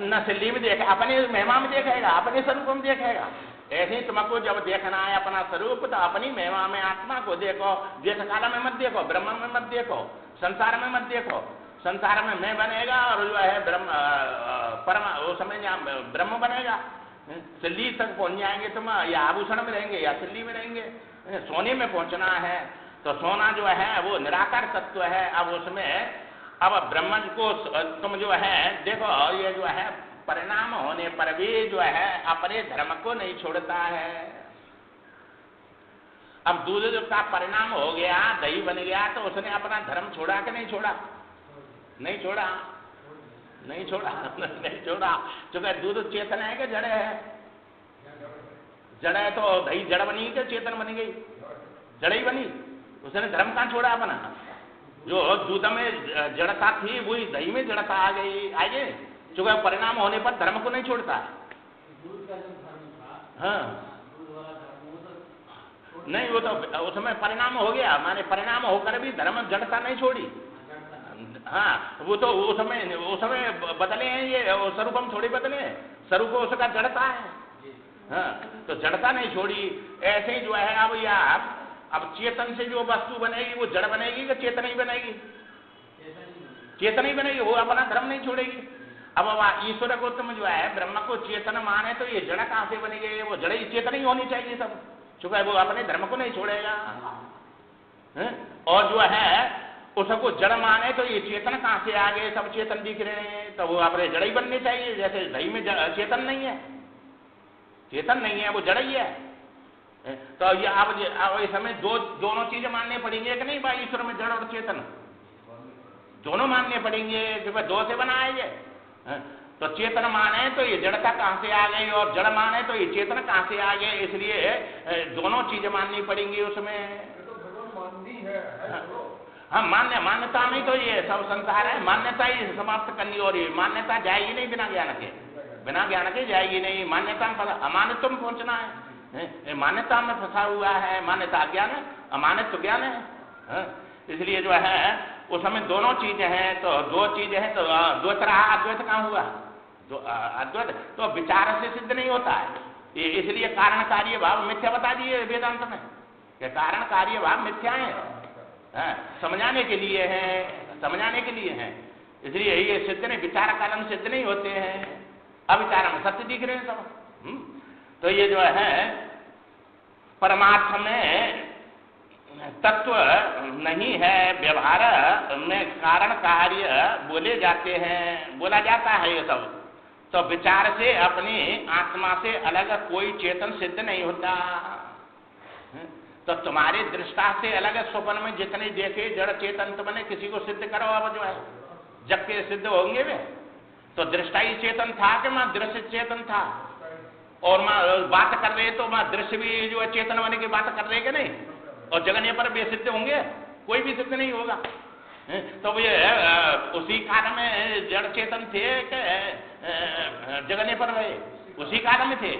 न सिल्ली में देखेगा, अपने महिमा में देखेगा, अपने स्वरूप में देखेगा। ऐसे ही तुमको जब देखना है अपना स्वरूप तो अपनी महिमा में आत्मा को देखो, देश काल में मत देखो, ब्रह्म में मत देखो, संसार में मत देखो। संसार में मैं बनेगा और जो है ब्रह्म परम वो समय ब्रह्म बनेगा। सिल्ली तक पहुंच जाएंगे तुम, या आभूषण में रहेंगे या सिल्ली में रहेंगे। सोने में पहुंचना है तो सोना जो है वो निराकार तत्व है। अब उसमें अब ब्रह्म को तुम जो है देखो, ये जो है परिणाम होने पर भी जो है अपने धर्म को नहीं छोड़ता है। अब दूध का परिणाम हो गया, दही बन गया, तो उसने अपना धर्म छोड़ा कि नहीं छोड़ा? नहीं छोड़ा, नहीं छोड़ा, नहीं छोड़ा। क्योंकि दूध चेतन है कि जड़ है? जड़ है तो दही जड़ बनी कि चेतन बनी गई? जड़ ही बनी। उसने धर्म कहाँ छोड़ा अपना? जो दूध में जड़ता थी वही दही में जड़ता आ गई, आगे चूंकि परिणाम होने पर धर्म को नहीं छोड़ता। हाँ नहीं, वो तो उसमें परिणाम हो गया, माने परिणाम होकर भी धर्म जड़ता नहीं छोड़ी। हाँ वो तो उस समय बदले हैं, ये स्वरूप हम थोड़ी बदले हैं, स्वरूप उसका जड़ता है। हाँ तो जड़ता नहीं छोड़ी। ऐसे ही जो है अब या अब चेतन से जो वस्तु बनेगी वो जड़ बनेगी कि चेतन ही बनेगी? चेतन ही बनेगी, वो अपना धर्म नहीं छोड़ेगी। अब ईश्वर को तुम जो है ब्रह्म को चेतन माने तो ये जड़ कहां से बनी गई? वो जड़ ही चेतन ही होनी चाहिए सब, चूंकि वो अपने धर्म को नहीं छोड़ेगा। और जो है उसको जड़ माने तो ये चेतन कहां से आ गए? सब चेतन दिख रहे हैं, तो वो अपने जड़ ही बनने चाहिए। जैसे दही में चेतन नहीं है, चेतन नहीं है, वो जड़ ही है। तो ये अब इस समय दोनों चीजें मानने पड़ेंगे कि नहीं भाई? ईश्वर में जड़ और चेतन दोनों मानने पड़ेंगे, क्योंकि दो से बनाए ये। तो चेतन माने तो ये जड़ता कहां से आ गई, और जड़ माने तो ये चेतन कहां से आ गए? इसलिए दोनों चीजें माननी पड़ेंगी उसमें। हाँ मान्यता में तो ये सब संसार है, मान्यता ही समाप्त करनी हो रही है। मान्यता जाएगी नहीं बिना ज्ञान के, बिना ज्ञान के जाएगी नहीं। मान्यता में अमानित्व में पहुंचना है, मान्यता में फंसा हुआ है। मान्यता अज्ञान है, अमानित्व ज्ञान है। इसलिए जो है उस समय दोनों चीजें हैं, तो दो चीजें हैं तो द्वैत रहा। अद्वैत कहाँ हुआ? अद्वैत तो विचार से सिद्ध नहीं होता है। इसलिए कारण कार्य भाव मिथ्या बता दिए वेदांत में, कि कारण कार्य भाव मिथ्या है, समझाने के लिए है, समझाने के लिए है। इसलिए ये सिद्ध नहीं, विचार कारण सिद्ध नहीं होते हैं। अविचार में सत्य दिख रहे हैं सब। तो ये जो है परमार्थ में तत्व नहीं है, व्यवहार में कारण कार्य बोले जाते हैं, बोला जाता है ये सब। तो विचार से अपनी आत्मा से अलग कोई चेतन सिद्ध नहीं होता। तो तुम्हारे दृष्टा से अलग स्वप्न में जितने देखे जड़ चेतन तुमने किसी को सिद्ध करो, अब जो है जब के सिद्ध होंगे वे। तो दृष्टा ही चेतन था कि मां दृश्य चेतन था? और मां बात कर रहे तो मां दृश्य भी जो है चेतन होने की बात कर रहे कि नहीं? और जगने पर वे सिद्ध होंगे? कोई भी सिद्ध नहीं होगा। तो वे उसी काल में जड़ चेतन थे कि जगने पर रहे? उसी काल में थे।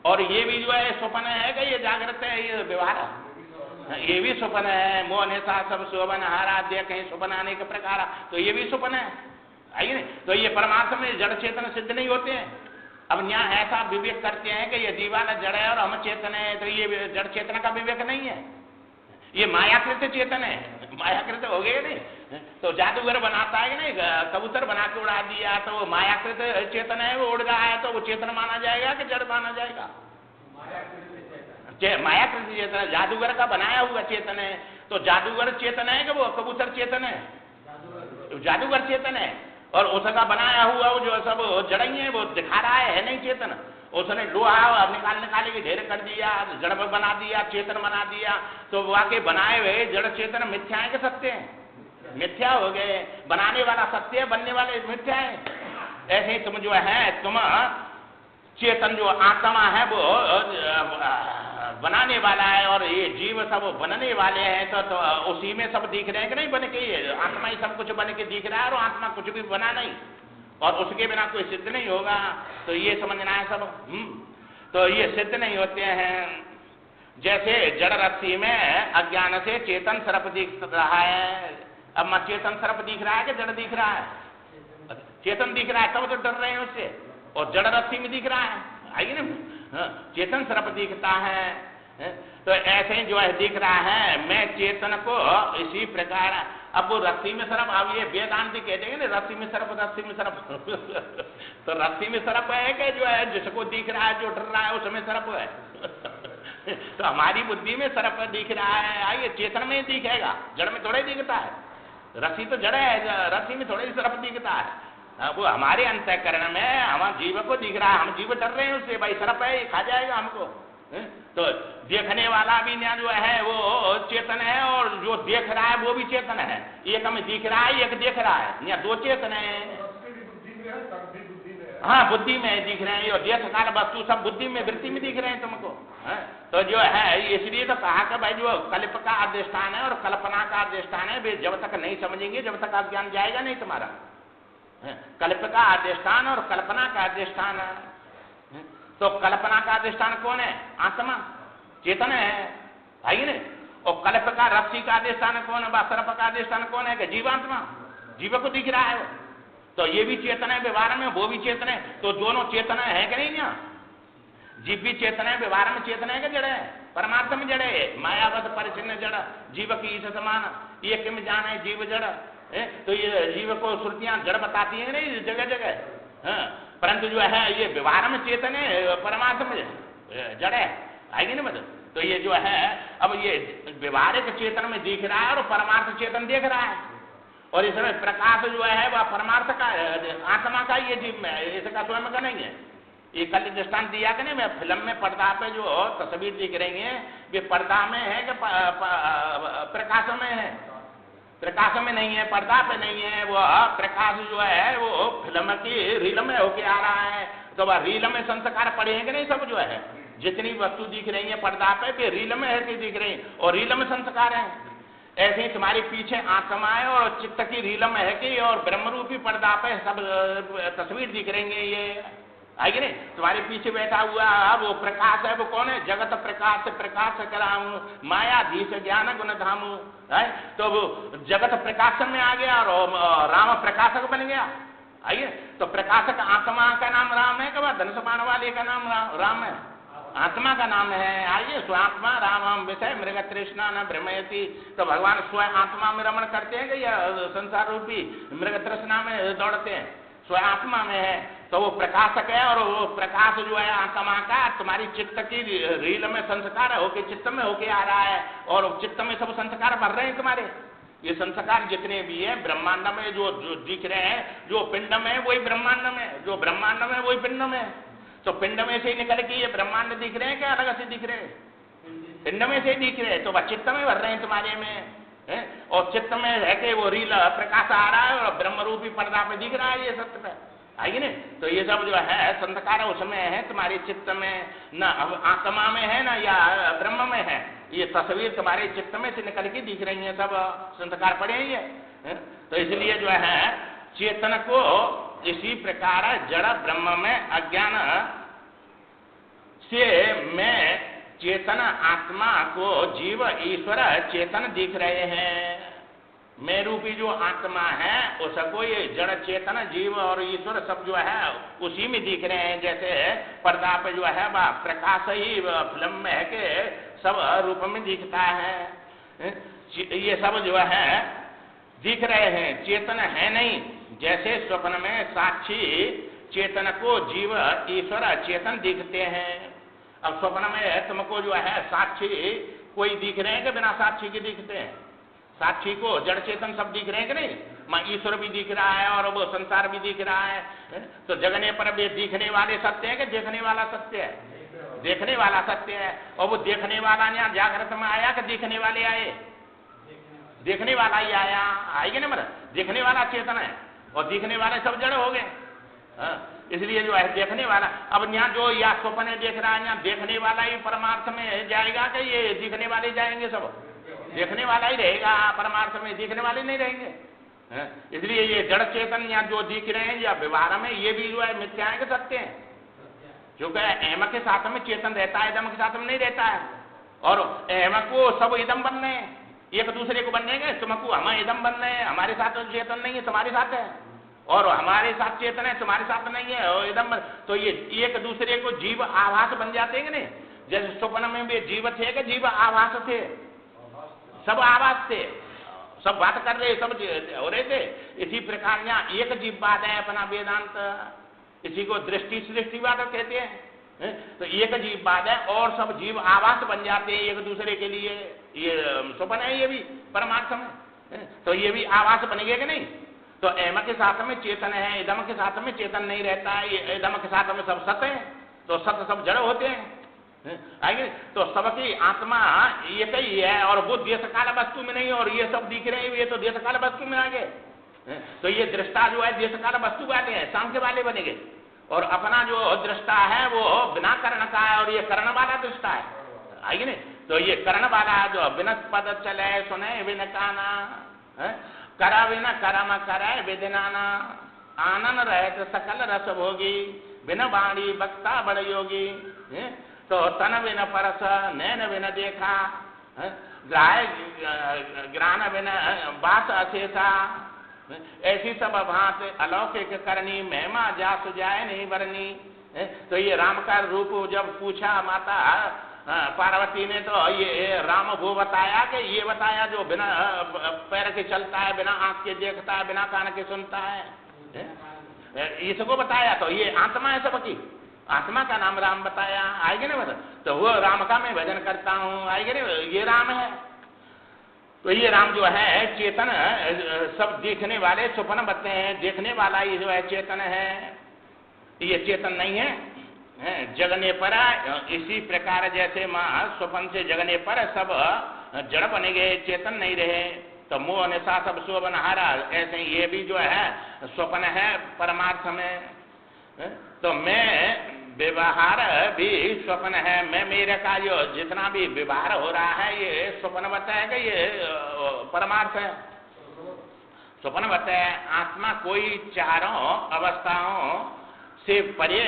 और ये भी जो है स्वप्न है कि ये जागृत है, ये व्यवहार है, ये भी स्वप्न है। मोह नेशा सब शोभन हाराध्य कहीं स्वप्न आने के प्रकार, तो ये भी स्वप्न है, आइए नहीं? तो ये परमात्मा में जड़ चेतन सिद्ध नहीं होते हैं। अब न्याय ऐसा विवेक करते हैं कि ये दीवाना जड़ है और हम चेतन है, तो ये जड़ चेतन का विवेक नहीं है, ये मायाकृत चेतन है। मायाकृत हो गए नहीं? तो जादूगर बनाता है कि नहीं, कबूतर बना के उड़ा दिया तो वो मायाकृत चेतन है, वो उड़ रहा है, तो वो चेतन माना जाएगा कि जड़ माना जाएगा? मायाकृत चेतन, जादूगर का बनाया हुआ चेतन है। तो जादूगर चेतन है कि वो कबूतर चेतन है? जादूगर चेतन है। और उसका बनाया हुआ वो जो सब जड़ई है वो दिखा रहा है नहीं चेतन। उसने लोहा निकाल के ढेर कर दिया, जड़ बना दिया, चेतन बना दिया। तो वाकई बनाए हुए जड़ चेतन मिथ्या है कि सत्य है? मिथ्या हो गए। बनाने वाला सत्य है, बनने वाले मिथ्या है। ऐसे ही तुम जो है तुम चेतन जो आत्मा है वो बनाने वाला है और ये जीव सब बनने वाले हैं, तो उसी में सब दिख रहे हैं कि नहीं बन के, आत्मा ही सब कुछ बन के दिख रहा है और आत्मा कुछ भी बना नहीं और उसके बिना कोई सिद्ध नहीं होगा। तो ये समझना है सब। तो ये सिद्ध नहीं होते हैं। जैसे जड़ रस्सी में अज्ञान से चेतन सर्प दिख रहा है। अब चेतन सर्प दिख रहा है कि जड़ दिख रहा है? चेतन दिख रहा है, तब तो डर रहे हैं उससे। और जड़ रस्सी में दिख रहा है, आइए ना, चेतन सर्प दिखता है। तो ऐसे ही जो है दिख रहा है, मैं चेतन को इसी प्रकार। अब वो रस्सी में सर्प, अब ये वेदांत कह देंगे ना रस्सी में सर्प, रस्सी में सर्प तो रस्सी में सर्प है कि जो है जिसको दिख रहा है, जो डर रहा है उसमें सर्प है तो हमारी बुद्धि में सर्प दिख रहा है, आइए चेतन में दिखेगा, जड़ में थोड़े दिखता है। रस्सी तो जड़ है, रस्सी में थोड़े सर्प दिखता है। वो हमारे अंतःकरण में हमारे जीव को दिख रहा है, हम जीव डर रहे हैं उससे, भाई सर्प है ये खा जाएगा हमको। तो देखने वाला भी ना जो है वो चेतन है और जो देख रहा है वो भी चेतन है। एक हमें दिख रहा है, एक देख रहा है, या दो चेतन है। हाँ, बुद्धि में दिख रहे हैं और देश काल वस्तु सब बुद्धि में, वृत्ति में दिख रहे हैं तुमको। तो जो है इसलिए तो कहा कि भाई जो कल्प का अधिष्ठान है और कल्पना का अधिष्ठान है, वे जब तक नहीं समझेंगे जब तक अज्ञान जाएगा नहीं तुम्हारा। कल्प का अधिष्ठान और कल्पना का अधिष्ठान है। तो कल्पना का अधिष्ठान कौन है? आत्मा, चेतन है, भाई ने। और कल्प का रस्सी का अधिष्ठान कौन है? सर्प का अधिष्ठान कौन है? कि जीवात्मा, जीव को दिख रहा है वो। तो ये भी चेतन है व्यवहार में, वो भी चेतन है। तो दोनों चेतन है कि नहीं? ना जीव भी चेतन है, व्यवहार में चेतन है कि जड़ है? परमात्मा में जड़ है। मायावत परिचिन्न जड़ जीव की ईश समान, एक में जान है जीव जड़। तो ये जीव को श्रुतियां जड़ बताती है नहीं जगह जगह। परंतु जो है ये व्यवहार में चेतन है, परमात्मा में जड़ है, आएगी ना मतलब। तो ये जो है अब ये व्यवहारिक चेतन में दिख रहा है और परमार्थ चेतन देख रहा है। और इस समय प्रकाश जो है वह परमार्थ का, आत्मा का, ये जीव में, इसका स्वयं का नहीं है। ये कल दृष्टांत दिया कि नहीं, मैं फिल्म में पर्दा पे जो तस्वीर दिख रही है वे पर्दा में है कि प्रकाश में है? प्रकाश में नहीं है, पर्दा पे नहीं है। वो प्रकाश जो है वो फिल्म की रील में होके आ रहा है। तो वह रील में संस्कार पड़े हैं कि नहीं? सब जो है जितनी वस्तु दिख रही है पर्दा पे, वे रील में है कि दिख रही और रील में संस्कार है। ऐसे ही तुम्हारे पीछे आत्मा है और चित्त की रील में है कि और ब्रह्मरूपी पर्दा पे सब तस्वीर दिख रही है। ये आएगी नहीं? तुम्हारे पीछे बैठा हुआ वो प्रकाश है, वो कौन है? जगत प्रकाश, प्रकाश कराऊं मायाधीश ज्ञान गुण धामू है। तो वो जगत प्रकाशन में आ गया और राम प्रकाशक बन गया। आइए, तो प्रकाशक आत्मा का नाम राम है कि धनुष बाण वाले का नाम राम है? आत्मा का नाम है। आइए, स्वात्मा राम विषय मृग तृष्णा न भ्रमयति। तो भगवान स्वयं आत्मा में रमण करते हैं कि या संसार रूपी मृग तृष्णा में दौड़ते हैं? स्वयं आत्मा में है। तो वो प्रकाशक है और वो प्रकाश जो है आत्मा का तुम्हारी चित्त की रील में संस्कार होके चित्त में होके आ रहा है और चित्त में सब संस्कार भर रहे हैं तुम्हारे। ये संस्कार जितने भी है ब्रह्मांड में जो दिख रहे हैं, जो पिंड में वही ब्रह्मांड में, जो ब्रह्मांड में वही पिंड में। तो पिंड में से निकल के ये ब्रह्मांड दिख रहे हैं क्या अलग से दिख रहे हैं? पिंड में से दिख रहे हैं। तो वह चित्त में भर रहे हैं तुम्हारे में है? और चित्त में है कि वो रील प्रकाश आ रहा है और ब्रह्म रूपी पर्दा पे दिख रहा है ये सत्य पे, आएगी ना? तो ये सब जो है संस्कार उसमें है तुम्हारे चित्त में, न आत्मा में है ना या ब्रह्म में है। ये तस्वीर तुम्हारे चित्त में से निकल के दिख रही है, सब संस्कार पड़े हैं ये। तो इसलिए जो है चेतन को इसी प्रकार जड़ ब्रह्म में अज्ञान से मैं चेतन आत्मा को जीव ईश्वर चेतन दिख रहे हैं। मैं रूपी जो आत्मा है उसको ये जड़ चेतन जीव और ईश्वर सब जो है उसी में दिख रहे हैं। जैसे पर्दा पे जो है वह प्रकाश ही फिल्म में है कि सब रूप में दिखता है। ये सब जो है दिख रहे हैं, चेतन है नहीं। जैसे स्वप्न में साक्षी चेतन को जीव ईश्वर चेतन दिखते हैं। अब स्वप्न में तुमको जो है साक्षी कोई दिख रहे हैं कि बिना साक्षी के दिखते हैं? साक्षी को जड़ चेतन सब दिख रहे हैं कि नहीं? मां ईश्वर भी दिख रहा है और वो संसार भी दिख रहा है। तो जगने पर भी दिखने वाले सत्य है कि देखने वाला सत्य है? देखने वाला सत्य है। और वो देखने वाला यहाँ जागृत में आया कि देखने वाले आए? देखने वाला ही आया, आएगी ना? मतलब देखने वाला चेतन है और दिखने वाले सब जड़ हो गए। इसलिए जो है देखने वाला, अब यहाँ जो या स्वप्न देख रहा है, यहाँ देखने वाला ही परमार्थ में जाएगा कि ये दिखने वाले जाएंगे? सब देखने वाला ही रहेगा परमार्थ में, दिखने वाले नहीं रहेंगे। इसलिए ये जड़ चेतन यहाँ जो दिख रहे हैं या व्यवहार में, ये भी जो है मिथ्या है कि सत्य है? क्योंकि अहम के साथ में चेतन रहता है, इदम के साथ में नहीं रहता है। और अहम को सब इदम बन रहे हैं, एक दूसरे को बनने गए, तुमको हम इदम बन रहे हैं, हमारे साथ चेतन नहीं है, तुम्हारे साथ है, और हमारे साथ चेतन है, तुम्हारे साथ नहीं है, और इदम तो ये एक दूसरे को जीव आभास बन जाते हैं कि नहीं? जैसे स्वप्न में भी जीव थे कि जीव आभास थे, सब आभास थे, सब बात कर रहे, सब हो रहे थे। इसी प्रकार यहाँ एक जीववाद है अपना वेदांत, इसी को दृष्टि सृष्टिवाद कहते हैं। तो एक जीववाद है और सब जीव आवास बन जाते हैं एक दूसरे के लिए, ये स्वप्न है ये भी परमार्थ में। तो ये भी आवास बनेंगे कि नहीं? तो अहम के साथ में चेतन है, इदम के साथ में चेतन नहीं रहता है, ये इदम के साथ में सब सत्य है, तो सत्य सब जड़ होते हैं, आगे। तो सबकी आत्मा एक ही है और वो देश काल वस्तु में नहीं, और ये सब दिख रहे हैं ये तो देश काल वस्तु में आ गए। तो ये दृष्टा जो है देश काल वस्तु वाले हैं, सांख्य वाले बनेंगे, और अपना जो दृष्टा है वो बिना कर्ण का है, और ये कर्ण वाला दृष्टा है, आगे नहीं। तो ये कर्ण वाला जो बिना पद चले सुने बिन काना, करा बिना कर्म करे विदिनाना, आनंद रहे सकल रस भोगी, बिन बाणी बक्ता बड़ योगी। तो तन बिन परस नैन बिन देखा, ग्राह ग्रान बिन बास अशेषा, ऐसी सब भांत अलौकिक करनी, महिमा जा सुजाए नहीं बरनी। तो ये राम का रूप जब पूछा माता पार्वती ने, तो ये राम वो बताया कि ये बताया जो बिना पैर के चलता है, बिना आंख के देखता है, बिना कान के सुनता है, इसको बताया। तो ये आत्मा है सबकी, आत्मा का नाम राम बताया, आएगे ना बता। तो वो राम का मैं भजन करता हूँ, आएगे ना, ये राम है। तो ये राम जो है चेतन, सब देखने वाले स्वप्न बताते हैं, देखने वाला ये जो है चेतन है, ये चेतन नहीं है। जगने पर इसी प्रकार जैसे मां स्वप्न से जगने पर सब जड़ बने गए, चेतन नहीं रहे, तो मोह निशा सब शोभन हारा, ऐसे ये भी जो है स्वप्न है परमार्थ में। तो मैं व्यवहार भी स्वप्न है, मैं मेरे का जो जितना भी व्यवहार हो रहा है ये स्वप्न बताया कि ये परमार्थ है, स्वप्न बताया। आत्मा कोई चारों अवस्थाओं से परे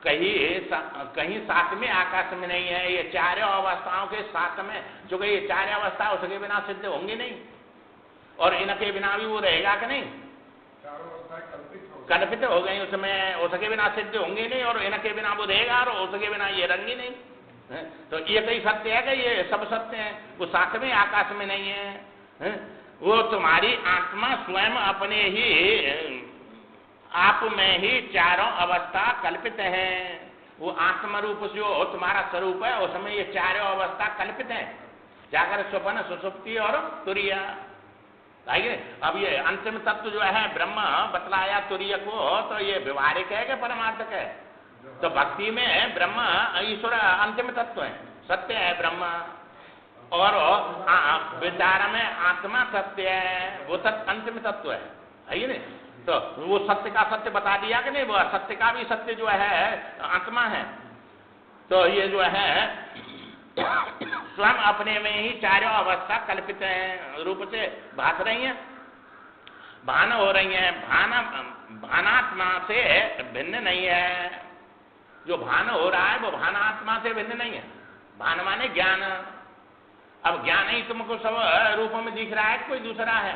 कहीं साथ में आकाश में नहीं है, ये चारों अवस्थाओं के साथ में, जो कि ये चार अवस्था उसके बिना सिद्ध होंगी नहीं, और इनके बिना भी वो रहेगा कि नहीं, कल्पित हो गई उसमें, उसके बिना सिद्ध होंगे नहीं, और इनके बिना वो रहेगा और उसके बिना ये रहेंगी नहीं। तो ये कई सत्य है कि ये सब सत्य है, वो साथ में आकाश में नहीं है। वो तुम्हारी आत्मा स्वयं अपने ही आप में ही चारों अवस्था कल्पित है। वो आत्मा रूप जो तुम्हारा स्वरूप है उसमें ये चारों अवस्था कल्पित है, जाकर स्वप्न सुषुप्ति और तुरिया। आइए, अब ये अंतिम तत्व जो है ब्रह्म बतलाया तुरीय को, तो ये व्यवहारिक है कि परमार्थक है? तो भक्ति में ब्रह्म ईश्वर अंतिम तत्व है, सत्य है ब्रह्म, और विचार में आत्मा सत्य है, वो अंतिम तत्व है, आइए नहीं। तो वो सत्य का सत्य बता दिया कि नहीं, वो सत्य का भी सत्य जो है आत्मा है। तो ये जो है स्वयं अपने में ही चारों अवस्था कल्पित है, रूप से भास रही हैं, भान हो रही हैं। भानात्मा से भिन्न नहीं है, जो भान हो रहा है वो भानात्मा से भिन्न नहीं है। भान माने ज्ञान, अब ज्ञान ही तुमको सब रूपों में दिख रहा है, कोई दूसरा है,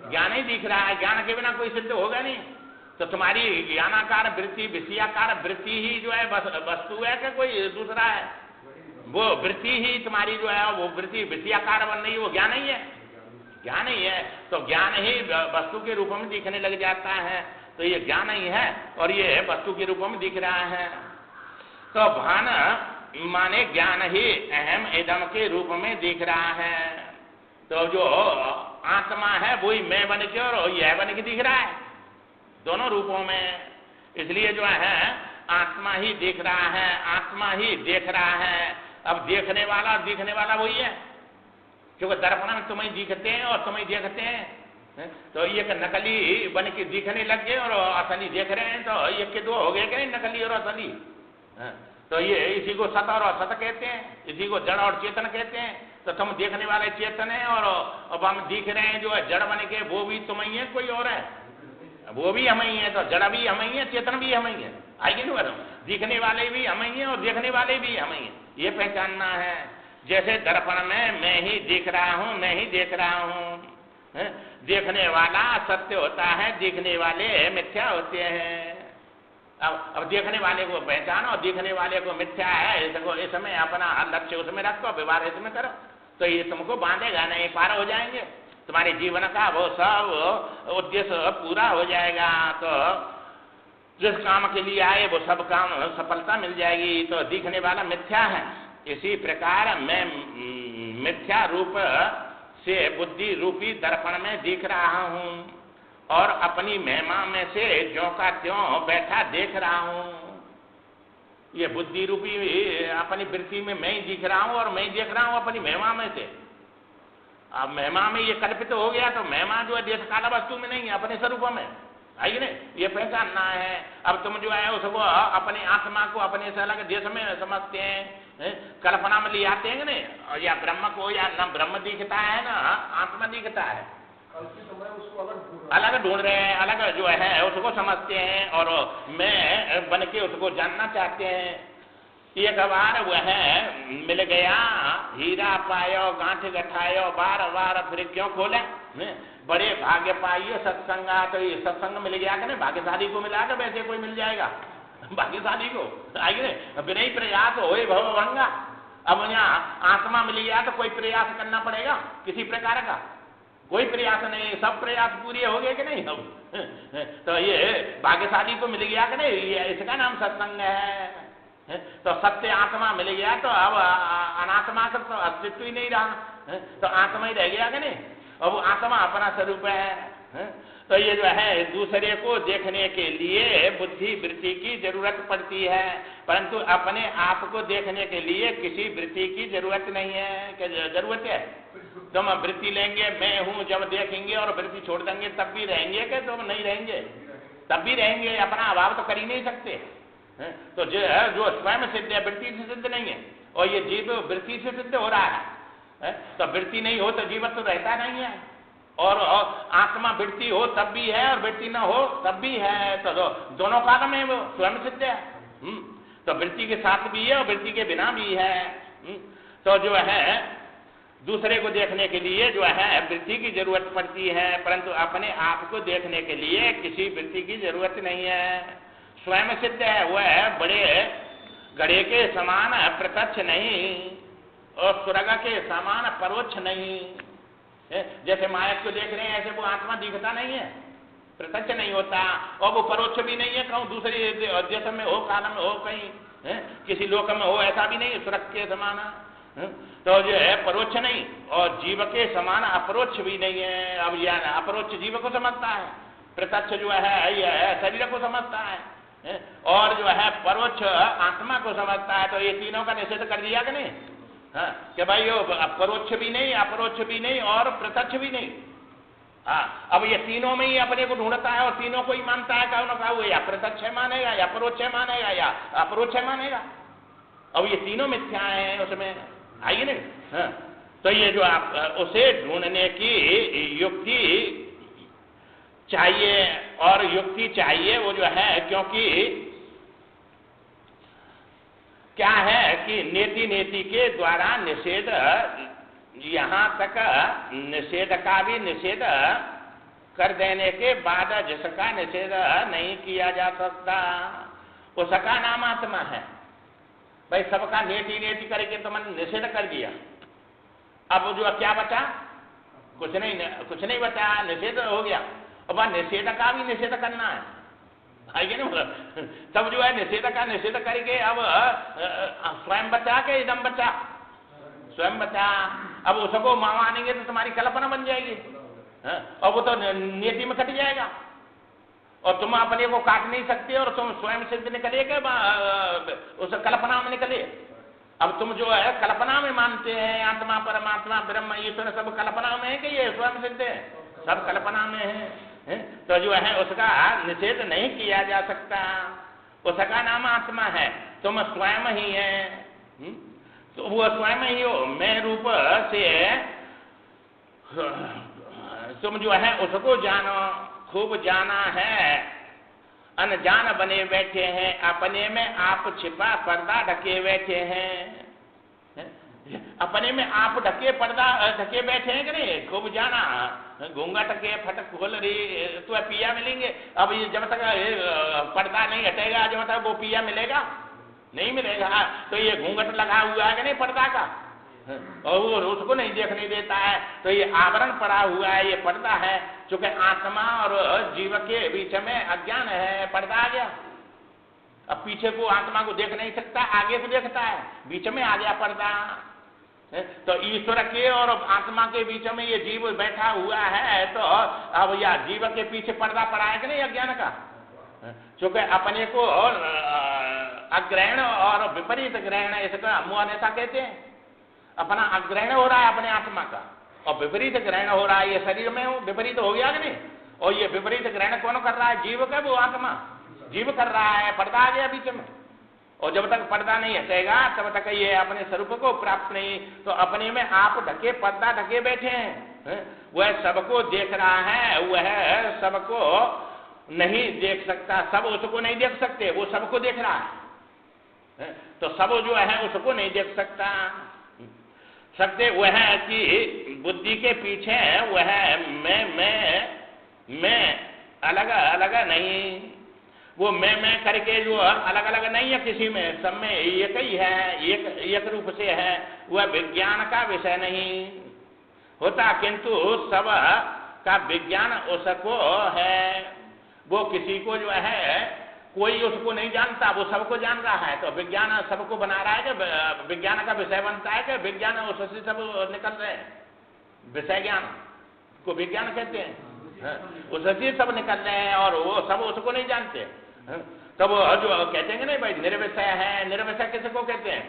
ज्ञान ही दिख रहा है, ज्ञान के बिना कोई सिद्ध होगा नहीं। तो तुम्हारी ज्ञानाकार वृत्ति, विषयाकार वृत्ति ही जो है वस्तु है कि कोई दूसरा है? वो वृत्ति ही तुम्हारी जो है वो वृत्ति विषयाकार बन रही, वो ज्ञान ही है, ज्ञान ही है। तो ज्ञान ही वस्तु के रूप में दिखने लग जाता है, तो ये ज्ञान ही है और ये वस्तु के रूप में दिख रहा है। तो भान माने ज्ञान ही अहम इदम के रूप में दिख रहा है। तो जो आत्मा है वही मैं बन के और यह बन के दिख रहा है, दोनों रूपों में। इसलिए जो है आत्मा ही देख रहा है, आत्मा ही देख रहा है। अब देखने वाला दिखने वाला वही है, क्योंकि दर्पण में तुम्हें दिखते हैं और तुम्हें देखते हैं, तो ये नकली बन के दिखने लग गए और असली देख रहे हैं, तो ये के दो हो गए कि नहीं, नकली और असली। तो ये इसी को सत और असत कहते हैं, इसी को जड़ और चेतन कहते हैं। तो तुम देखने वाले चेतन है और अब हम दिख रहे हैं जो है जड़ बन के, वो भी तुम ही है, कोई और है? वो भी हम ही है, तो जड़ भी हम ही है, चेतन भी हम ही है। आएगी ना, दिखने वाले भी हम ही है और देखने वाले भी हम ही है, ये पहचानना है। जैसे दर्पण में मैं ही दिख रहा हूं, मैं ही देख रहा हूं, देखने वाला सत्य होता है, दिखने वाले मिथ्या होते हैं। अब देखने वाले को पहचानो और दिखने वाले को मिथ्या है, इसमें अपना लक्ष्य उसमें रखो, व्यवहार इसमें करो, तो ये तुमको बांधेगा नहीं, पार हो जाएंगे, तुम्हारे जीवन का वो सब उद्देश्य पूरा हो जाएगा। तो जिस काम के लिए आए वो सब काम सफलता मिल जाएगी। तो दिखने वाला मिथ्या है, इसी प्रकार मैं मिथ्या रूप से बुद्धि रूपी दर्पण में दिख रहा हूं और अपनी महिमा में से ज्यों का त्यों बैठा देख रहा हूं। ये बुद्धि रूपी अपनी वृत्ति में मैं ही दिख रहा हूं और मैं ही देख रहा हूं अपनी महिमा में से। अब महिमा में ये कल्पित हो गया, तो महिमा जो है देश काला वस्तु में नहीं है, अपने स्वरूप में आइए ना, ये पहचानना है। अब तुम जो है उसको अपनी आत्मा को अपने से अलग देश में समझते हैं, कल्पना में ले आते हैं ना, या ब्रह्म को या न ब्रह्म दिखता है ना आत्मा दिखता है, उसको अलग ढूंढ रहे हैं, अलग जो है उसको समझते हैं और मैं बन के उसको जानना चाहते हैं। एक बार वह मिल गया, हीरा पायो गांठ गठायो, बार बार फिर क्यों खोले, बड़े भाग्य पाइयो सत्संगा। तो ये सत्संग मिल गया कि नहीं, भाग्यशाली को मिला कर वैसे कोई मिल जाएगा भाग्यशाली को, आइए बिना ही प्रयास हो भवभंगा। अब यहाँ आत्मा मिल गया तो कोई प्रयास करना पड़ेगा किसी प्रकार का, कोई प्रयास नहीं, सब प्रयास पूरे हो गए कि नहीं। अब तो ये भाग्यशाली को मिल गया कि नहीं, ये इसका नाम सत्संग है। तो सत्य आत्मा मिल गया तो अब अनात्मा का तो अस्तित्व ही नहीं रहा, तो आत्मा ही रह गया कि नहीं, और वो आत्मा अपना स्वरूप है। तो ये जो है दूसरे को देखने के लिए बुद्धि वृत्ति की जरूरत पड़ती है, परंतु अपने आप को देखने के लिए किसी वृत्ति की जरूरत नहीं है। क्या जरूरत है? तुम वृत्ति लेंगे मैं हूं जब देखेंगे और वृत्ति छोड़ देंगे तब भी रहेंगे कि तुम नहीं रहेंगे? तब भी रहेंगे, अपना अभाव तो कर ही नहीं सकते। तो जो स्वयं सिद्ध है वृत्ति से सिद्ध नहीं है, और ये जीव वृत्ति से सिद्ध हो रहा है। तो वृत्ति नहीं हो तो जीवन तो रहता नहीं है, और आत्मा वृत्ति हो तब भी है और वृत्ति न हो तब भी है, तो दोनों काल में वो स्वयं सिद्ध है। तो वृत्ति के साथ भी है और वृत्ति के बिना भी है। तो जो है दूसरे को देखने के लिए जो है वृत्ति की जरूरत पड़ती है, परंतु अपने आप को देखने के लिए किसी वृत्ति की जरूरत नहीं है। स्वयं सिद्ध है, वह बड़े घड़े के समान प्रत्यक्ष नहीं और स्वर्ग के समान परोक्ष नहीं। जैसे माया को देख रहे हैं ऐसे वो आत्मा दिखता नहीं है, प्रत्यक्ष नहीं होता, और वो परोक्ष भी नहीं है, कहूँ दूसरे देश में हो, काल में हो, कहीं किसी लोक में हो, ऐसा भी नहीं स्वर्ग के समान। तो जो है परोक्ष नहीं और जीव के समान अपरोक्ष भी नहीं है। अब यह अपरोक्ष जीव को समझता है, प्रत्यक्ष जो है यह शरीर को समझता है, और जो है परोक्ष आत्मा को समझता है। तो ये तीनों का निषेध कर दिया कि नहीं, कि भाई वो परोक्ष भी नहीं, अपरोक्ष भी नहीं और प्रत्यक्ष भी नहीं। अब ये तीनों में ही अपने को ढूंढता है और तीनों को ही मानता है, कहो ना कहो या प्रत्यक्ष मानेगा या परोक्ष मानेगा या अपरोक्ष मानेगा। अब ये तीनों मिथ्या है उसमें, आइए नहीं। तो ये जो आप उसे ढूंढने की युक्ति चाहिए, और युक्ति चाहिए वो जो है, क्योंकि क्या है कि नेति नेति के द्वारा निषेध, यहां तक निषेध का भी निषेध कर देने के बाद जिसका निषेध नहीं किया जा सकता उसका नाम आत्मा है। भाई सबका नेति नेति करके तुमने निषेध कर दिया, अब जो क्या बचा? कुछ नहीं बचा, निषेध हो गया। अब निषेध का भी निषेध करना है, आइए ना, तब जो है निषेध का निषेध करके अब स्वयं बचा के इदम बचा, स्वयं बचा। अब उसको मानेंगे तो तुम्हारी कल्पना बन जाएगी, और वो तो नियति में कट जाएगा, और तुम अपने को काट नहीं सकते, और तुम स्वयं सिद्ध निकले के उस कल्पना में निकले। अब तुम जो है कल्पना में मानते हैं आत्मा परमात्मा ब्रह्म ईश्वर सब कल्पना में है कि ये स्वयं सिद्ध है? सब कल्पना में है? तो जो है उसका निषेध नहीं किया जा सकता, उसका नाम आत्मा है, तुम स्वयं ही है। तो वो स्वयं ही हो, मैं रूप से तुम जो है उसको जानो, खूब जाना है, अनजान बने बैठे हैं, अपने में आप छिपा पर्दा ढके बैठे हैं। अपने में आप ढके पर्दा ढके बैठे हैं कि नहीं, खूब जाना, घूंघट के फटक खोल रही तो पिया मिलेंगे। अब ये जब तक पर्दा नहीं हटेगा, जब तक वो पिया मिलेगा नहीं मिलेगा। तो ये घूंघट लगा हुआ है कि नहीं पर्दा का, और वो उसको नहीं देखने देता है, तो ये आवरण पड़ा हुआ है, ये पर्दा है। चूंकि आत्मा और जीव के बीच में अज्ञान है, पर्दा आ गया। अब पीछे को आत्मा को देख नहीं सकता, आगे को देखता है, बीच में आ गया पर्दा। तो ईश्वर के और आत्मा के बीच में ये जीव बैठा हुआ है, तो अब या जीव के पीछे पर्दा पड़ा है कि नहीं अज्ञान का। चूंकि अपने को अग्रहण और विपरीत ग्रहण इसका मुआनेसा कहते हैं। अपना अग्रहण हो रहा है अपने आत्मा का, और विपरीत ग्रहण हो रहा है ये शरीर में विपरीत हो गया कि नहीं। और ये विपरीत ग्रहण कौन कर रहा है, जीव का, वो आत्मा जीव कर रहा है, पर्दा आ गया बीच में। और जब तक पर्दा नहीं हटेगा तब तक ये अपने स्वरूप को प्राप्त नहीं। तो अपने में आप ढके पर्दा ढके बैठे हैं, वह सबको देख रहा है, वह सबको नहीं देख सकता, सब उसको नहीं देख सकते, वो सबको देख रहा है। तो सब जो है उसको नहीं देख सकता सकते, वह कि बुद्धि के पीछे वह मैं अलग अलग नहीं, वो मैं करके जो अलग अलग नहीं है किसी में, सब में एक ही है, एक रूप से है। वह विज्ञान का विषय नहीं होता, किंतु सब का विज्ञान उसको है। वो किसी को जो है कोई उसको नहीं जानता, वो सबको जान रहा है। तो विज्ञान सबको बना रहा है कि विज्ञान का विषय बनता है कि विज्ञान उससे सब निकल रहे हैं। विषय ज्ञान को विज्ञान कहते हैं, उससे सब निकल रहे हैं और वो सब उसको नहीं जानते। तब जो कहते हैं नहीं भाई निर्विषय है, निर्विषय किसको कहते हैं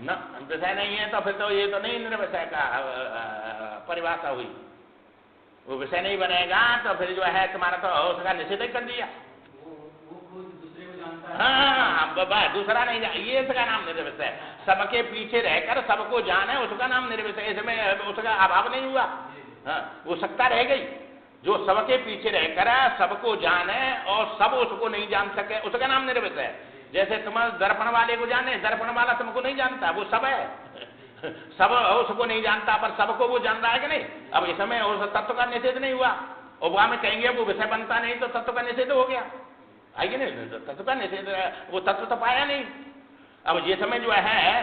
न, विषय नहीं है तो फिर तो ये तो नहीं निर्विषय का परिभाषा हुई। वो विषय नहीं बनेगा तो फिर जो है तुम्हारा तो उसका निषेध ही कर दिया। वो दूसरे को जानता है। हाँ, दूसरा नहीं जान, ये इसका नाम निर्विषय। सबके पीछे रहकर सबको जाने उसका नाम निर्विषय, इसमें उसका अभाव नहीं हुआ। हाँ, वो सत्ता रह गई। जो सबके पीछे रहकर सबको जाने और सब उसको नहीं जान सके, उसका नाम निर्विषय है। जैसे तुम दर्पण वाले को जाने, दर्पण वाला तुमको नहीं जानता, वो सब है। सब उसको नहीं जानता पर सबको वो जान रहा है कि नहीं। अब इस समय उस तत्व का निषेध नहीं हुआ, और वहां में कहेंगे वो विषय बनता नहीं तो तत्व का निषेध हो गया, आएगी नहीं, तत्व का निषेध, वो तत्व तो पाया नहीं। अब ये समय जो है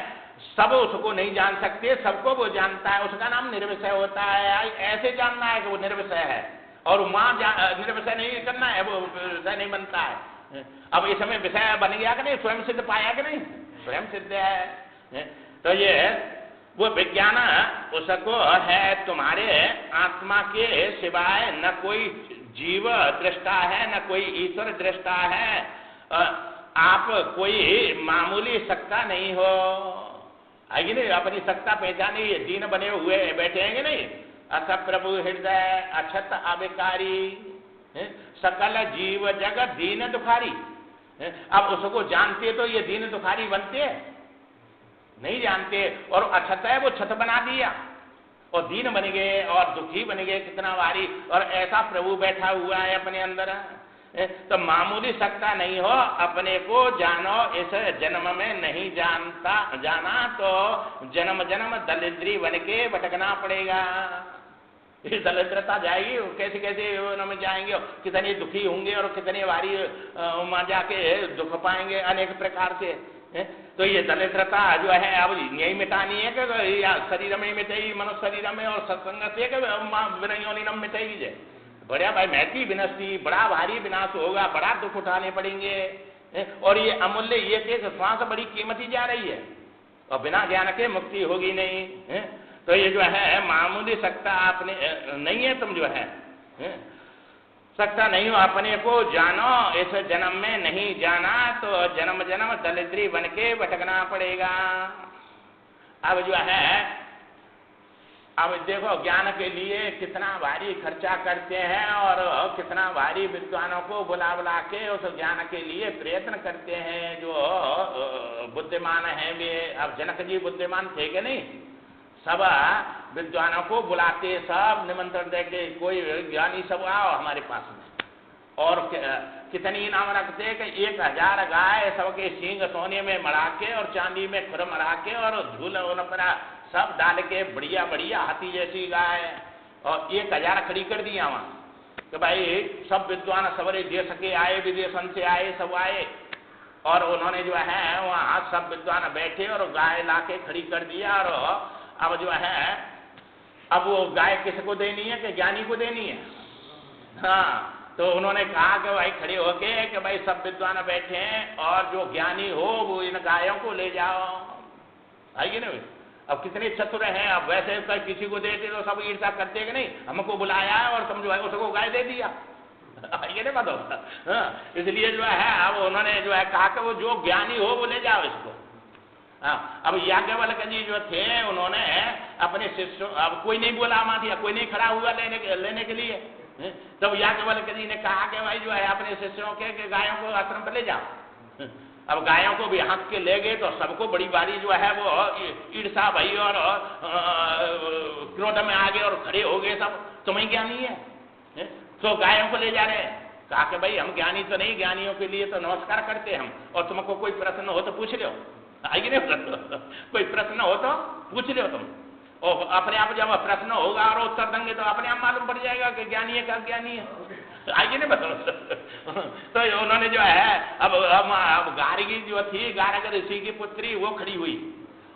सब उसको नहीं जान सकते, सबको वो जानता है, उसका नाम निर्विषय होता है। ऐसे जानना है कि वो निर्विषय है, और वहां निर्विषय नहीं करना है, वो विषय नहीं बनता है। अब इस समय विषय बन गया कि नहीं, स्वयं सिद्ध पाया कि नहीं, स्वयं सिद्ध है। तो ये वो विज्ञान उसको है, तुम्हारे आत्मा के सिवाय न कोई जीव दृष्टा है, न कोई ईश्वर दृष्टा है। आप कोई मामूली सत्ता नहीं हो, आएगी नहीं, अपनी सत्ता पहचानी, दीन बने हुए बैठे हैं नहीं। अथ प्रभु हृदय अक्षत अविकारी, सकल जीव जगत दीन दुखारी। अब उसको जानते तो ये दीन दुखारी बनते नहीं जानते, और अक्षत है वो छत बना दिया और दीन बन गए और दुखी बन गए, कितना भारी। और ऐसा प्रभु बैठा हुआ है अपने अंदर। तो मामूली सत्ता नहीं हो, अपने को जानो, इस जन्म में नहीं जाना तो जन्म जन्म दरिद्री बन के भटकना पड़ेगा। ये दरिद्रता जाएगी, कैसे कैसे में जाएंगे, कितने दुखी होंगे और कितने भारी वहां जाके दुख पाएंगे अनेक प्रकार से। तो ये दरिद्रता जो है अब यही मिटानी है कि या शरीर में मिटेगी, मनुष्य शरीर में और सत्संग से विनयोनिनम मिटेगी। जे बड़ा भाई महती विनष्टि, बड़ा भारी विनाश होगा, बड़ा दुख उठाने पड़ेंगे। और ये अमूल्य एक श्वास बड़ी कीमती जा रही है, और बिना ज्ञान के मुक्ति होगी नहीं। तो ये जो है मामूली सत्ता आपने नहीं है, तुम जो है सत्ता नहीं हो, अपने को जानो, इस जन्म में नहीं जाना तो जन्म जन्म दरिद्री बन के भटकना पड़ेगा। अब जो है अब देखो ज्ञान के लिए कितना भारी खर्चा करते हैं और कितना भारी विद्वानों को बुला बुला के उस ज्ञान के लिए प्रयत्न करते हैं। जो बुद्धिमान हैं वे, अब जनक जी बुद्धिमान थे कि नहीं, सब विद्वानों को बुलाते, सब निमंत्रण देके कोई ज्ञानी सब आओ हमारे पास में, और कितनी इनाम रखते कि 1000 गाय सबके सींग सोने में मड़ा के और चांदी में खुर मरा के और झूल पर सब डाल के बढ़िया बढ़िया हाथी जैसी गाय, और 1000 खड़ी कर दिया वहां कि भाई सब विद्वान सवरे देश के आए, विदेशन से आए, सब आए, और उन्होंने जो है वहां सब विद्वान बैठे और गाय लाके खड़ी कर दिया। और अब जो है अब वो गाय किसको देनी है कि ज्ञानी को देनी है? हाँ, तो उन्होंने कहा कि भाई खड़े होके कि भाई सब विद्वान बैठे हैं और जो ज्ञानी हो वो इन गायों को ले जाओ। आइए ना, अब कितने चतुर हैं। अब वैसे किसी को देते तो सब ईर्षा करते कि नहीं, हमको बुलाया और तुम जो है उसको गाय दे दिया, ये नहीं बात होता। हाँ, इसलिए जो है अब उन्होंने जो है कहा कि वो जो ज्ञानी हो वो ले जाओ इसको। हाँ, अब याज्ञवल्क्य जी जो थे उन्होंने अपने शिष्यों, अब कोई नहीं बोला वहां दिया, कोई नहीं खड़ा हुआ लेने के लिए, तब याज्ञवल्क्य जी ने कहा कि भाई जो है अपने शिष्यों के गायों को आश्रम पर ले जाओ। अब गायों को भी हक के ले गए तो सबको बड़ी बारी जो है वो ईर्षा भई और क्रोध में आ गए और खड़े हो गए सब, तुम्हें ज्ञानी है तो गायों को ले जा रहे हैं। कहा कि भाई हम ज्ञानी तो नहीं, ज्ञानियों के लिए तो नमस्कार करते हम, और तुमको कोई प्रश्न हो तो पूछ लो, आइए नहीं, कोई प्रश्न हो तो पूछ लो तुम, और अपने आप जब प्रश्न होगा और उत्तर देंगे तो अपने आप मालूम पड़ जाएगा कि ज्ञानी है क्या ज्ञानी है, आइए नहीं बताओ। तो उन्होंने जो है अब गार्गी जो थी, गार्ग ऋषि की पुत्री, वो खड़ी हुई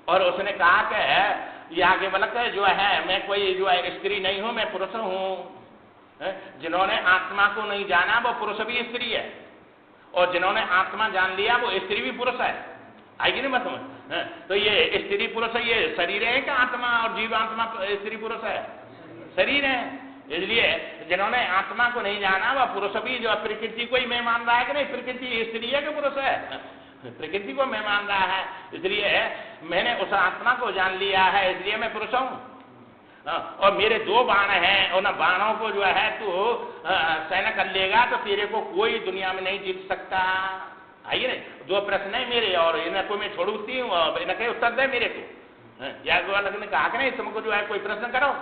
और उसने कहा कि याज्ञवल्क्य जो है मैं कोई जो है स्त्री नहीं हूं, मैं पुरुष हूं। जिन्होंने आत्मा को नहीं जाना वो पुरुष भी स्त्री है, और जिन्होंने आत्मा जान लिया वो स्त्री भी पुरुष है, आएगी नहीं बताओ। तो ये स्त्री पुरुष है, ये शरीर है क्या आत्मा, और जीवात्मा स्त्री पुरुष है, शरीर है। इसलिए जिन्होंने आत्मा को नहीं जाना वह पुरुष भी जो प्रकृति को ही मैं मान रहा है कि नहीं, प्रकृति स्त्री है कि पुरुष है, प्रकृति को मैं मान रहा है। इसलिए मैंने उस आत्मा को जान लिया है, इसलिए मैं पुरुष हूं। और मेरे 2 बाण हैं, उन बाणों को जो है तू सहन कर लेगा तो तेरे को कोई दुनिया में नहीं जीत सकता। आइए नहीं, 2 प्रश्न है मेरे और इनको मैं छोड़ती हूँ, इनके उत्तर दे मेरे को। याज्ञवल्क्य ने कहा कि नहीं तुमको जो है कोई प्रश्न करो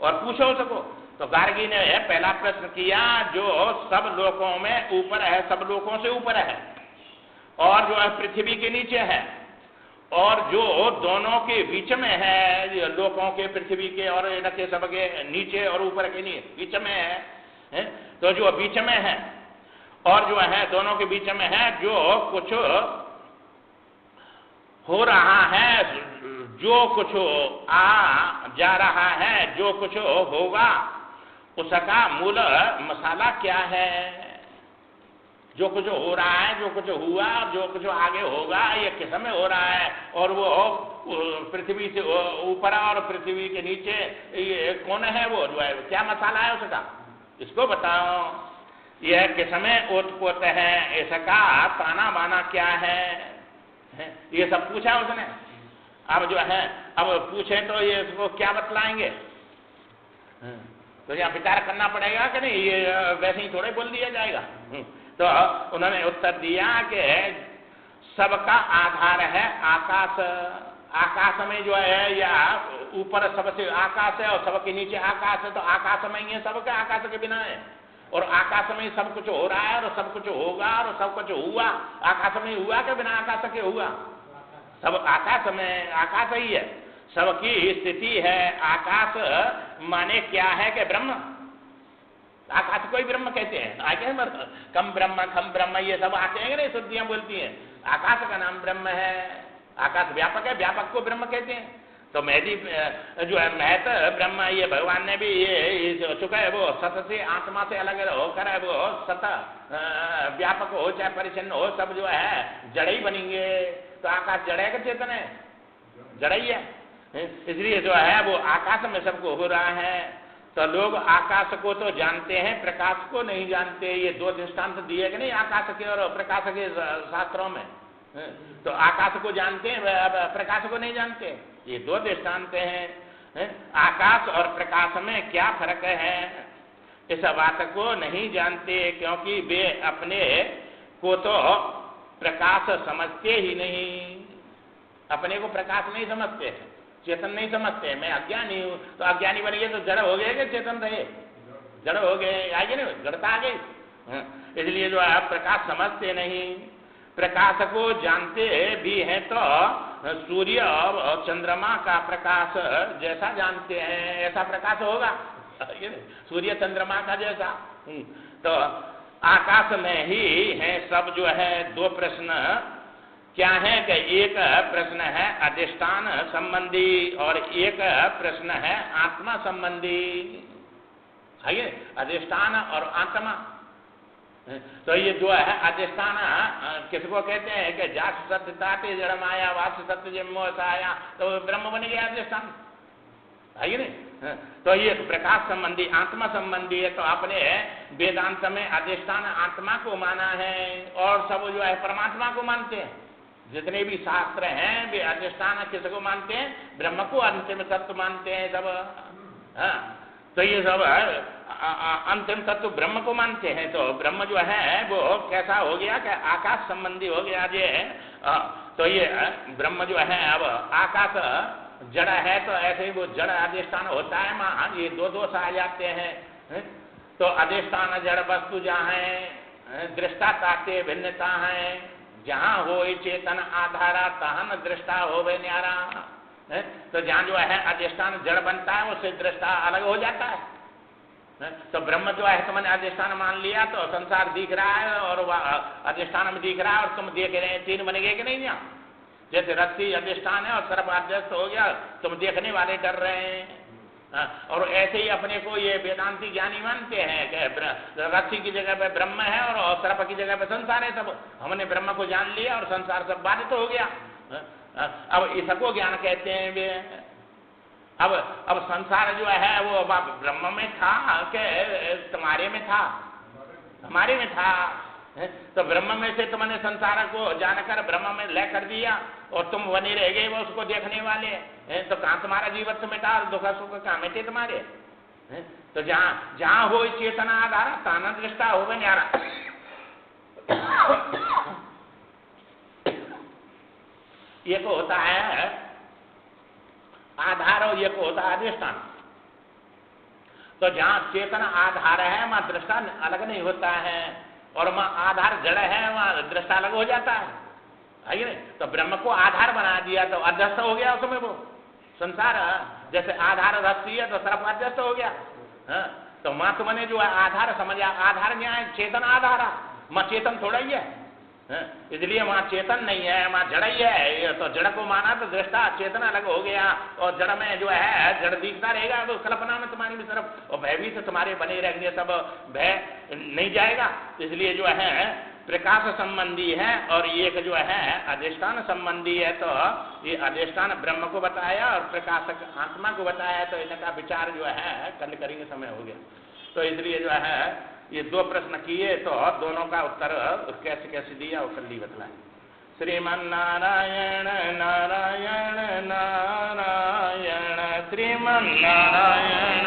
और पूछो उसको। तो गार्गी ने पहला प्रश्न किया, जो सब लोकों में ऊपर है, सब लोकों से ऊपर है, और जो है पृथ्वी के नीचे है, और जो दोनों के बीच में है, लोकों के, पृथ्वी के और इनके सबके नीचे और ऊपर के नहीं बीच में है, तो जो बीच में है और जो है दोनों के बीच में है, जो कुछ हो रहा है, जो कुछ आ जा रहा है, जो कुछ होगा उसका मूल मसाला क्या है। जो कुछ हो रहा है, जो कुछ हुआ, जो कुछ आगे होगा, ये किस में हो रहा है, और वो पृथ्वी से ऊपर और पृथ्वी के नीचे ये कौन है, वो जो है क्या मसाला है उसका, इसको बताओ। यह किस में ओतपोत है, इसका ताना बाना क्या है, ये सब पूछा उसने। अब जो है अब पूछे तो ये इसको क्या बतलाएंगे, तो यहाँ विचार करना पड़ेगा कि नहीं, ये वैसे ही थोड़े बोल दिया जाएगा। तो उन्होंने उत्तर दिया कि सबका आधार है आकाश, आकाश में जो है या ऊपर सबसे आकाश है और सबके नीचे आकाश है, तो आकाश में ही है सबका, आकाश के बिना है, और आकाश में सब कुछ हो रहा है और सब कुछ होगा और सब कुछ हुआ। आकाश में हुआ कि बिना आकाश के हुआ, सब आकाश में, आकाश ही है, सबकी स्थिति है। आकाश माने क्या है कि ब्रह्म, आकाश को ही ब्रह्म कहते हैं। आगे कम ब्रह्म, खम ब्रह्म, ये सब आते हैं नहीं, शुद्धियां बोलती हैं। आकाश का नाम ब्रह्म है, आकाश व्यापक है, व्यापक को ब्रह्म कहते हैं। तो महदी जो है महत ब्रह्म, ये भगवान ने भी ये चुका है, वो सत से आत्मा से अलग होकर है, वो सत व्यापक हो चाहे परिच्छिन्न हो, सब जो है जड़ ही बनेंगे। तो आकाश जड़ है कि चेतन है, जड़ ही है। इसलिए जो है वो आकाश में सबको हो रहा है। तो लोग आकाश को तो जानते हैं, प्रकाश को नहीं जानते। ये 2 दृष्टांत दिए कि नहीं, आकाश के और प्रकाश के शास्त्रों में। तो आकाश को जानते हैं, प्रकाश को नहीं जानते, ये 2 दृष्टांत हैं। आकाश और प्रकाश में क्या फर्क है, इस बात को नहीं जानते, क्योंकि वे अपने को तो प्रकाश समझते ही नहीं। अपने को प्रकाश नहीं समझते, चेतन नहीं समझते। मैं अज्ञानी हूं, तो अज्ञानी बन गए तो जड़ हो गए कि चेतन रहे? जड़ हो गए, आगे नहीं, जड़ता आ गई। इसलिए जो है प्रकाश समझते नहीं। प्रकाश को जानते भी हैं तो सूर्य और चंद्रमा का प्रकाश जैसा जानते हैं, ऐसा प्रकाश होगा सूर्य चंद्रमा का जैसा। तो आकाश में ही है सब जो है। दो प्रश्न क्या है कि एक प्रश्न है अधिष्ठान संबंधी और एक प्रश्न है आत्मा संबंधी। है अधिष्ठान और आत्मा। तो ये जो है अधिष्ठान किसको कहते हैं कि जास सत्य ताते जड़ माया वास सत्य जिम्मो साया, तो ब्रह्म बन गया अधिष्ठान, है नहीं। तो ये प्रकाश संबंधी आत्मा संबंधी है। तो अपने वेदांत में अधिष्ठान आत्मा को माना है और सब जो है परमात्मा को मानते हैं। जितने भी शास्त्र हैं वे अधिष्ठान किसको मानते हैं? ब्रह्म को अंतिम तत्व मानते हैं सब। हाँ, तो ये सब अंतिम तत्व ब्रह्म को मानते हैं। तो ब्रह्म जो है वो कैसा हो गया कि आकाश संबंधी हो गया ये। तो ये ब्रह्म जो है अब आकाश जड़ है, तो ऐसे ही वो जड़ अधिष्ठान होता है। मां ये दो दोष आ जाते हैं। तो अधिष्ठान जड़ वस्तु जहाँ है, दृष्टा ताते भिन्नता है। जहाँ हो चेतन आधारा तहन दृष्टा हो वे न्यारा। तो जहाँ जो है अधिष्ठान जड़ बनता है उससे दृष्टा अलग हो जाता है। तो ब्रह्म जो है तुमने अधिष्ठान मान लिया तो संसार दिख रहा है और अधिष्ठान में दिख रहा है और तुम देख रहे हैं, तीन बन गए कि नहीं? यहाँ जैसे रस्सी अधिष्ठान है और सर्प अध्यस्त हो गया, तुम देखने वाले डर रहे हैं। और ऐसे ही अपने को ये वेदांती ज्ञानी मानते हैं कि रस्सी की जगह पे ब्रह्म है और सर्प की जगह पे संसार है। सब हमने ब्रह्म को जान लिया और संसार सब बाधित हो गया। अब इसको ज्ञान कहते हैं वे। अब संसार जो है वो ब्रह्म में था कि तुम्हारे में था? हमारे में था। तो ब्रह्म में से तुमने संसार को जानकर ब्रह्म में लय कर दिया और तुम बने रह गए वो उसको देखने वाले। तो कहाँ तुम्हारा जीवन से मिटा और दुख सुख कहाँ मिटे तुम्हारे? तो जहाँ हो चेतना आधारा ताना दृष्टा हो गए न्यारा। एक होता है आधार और एक होता है अधिष्ठान। तो जहाँ चेतन आधार है वहां दृष्टा अलग नहीं होता है और वहां आधार जड़ है वहां दृष्टा अलग हो जाता है नहीं? तो ब्रह्म को आधार बना दिया तो अध्यस्त हो गया उसमें वो संसार। जैसे आधार रस्सी है तो सर्प अध्यस्त हो गया। तो मां तुमने जो है आधार समझा, आधार क्या है? चेतन आधार। मां चेतन थोड़ा ही है, इसलिए वहां चेतन नहीं है, वहां जड़ ही है। तो जड़ को माना तो दृष्टा चेतन अलग हो गया और जड़ में जो है जड़ दिखता रहेगा तो कल्पना में तुम्हारी भी तरफ और भय भी तो तुम्हारे बने रहेंगे, सब भय नहीं जाएगा। इसलिए जो है प्रकाश संबंधी है और एक जो है अधिष्ठान संबंधी है। तो ये अधिष्ठान ब्रह्म को बताया और प्रकाशक आत्मा को बताया। तो इनका विचार जो है कल करेंगे, समय हो गया। तो इसलिए जो है ये दो प्रश्न किए तो दोनों का उत्तर कैसे कैसे दिया वो कल ही बतलाए। श्रीमन नारायण नारायण नारायण श्रीमन नारायण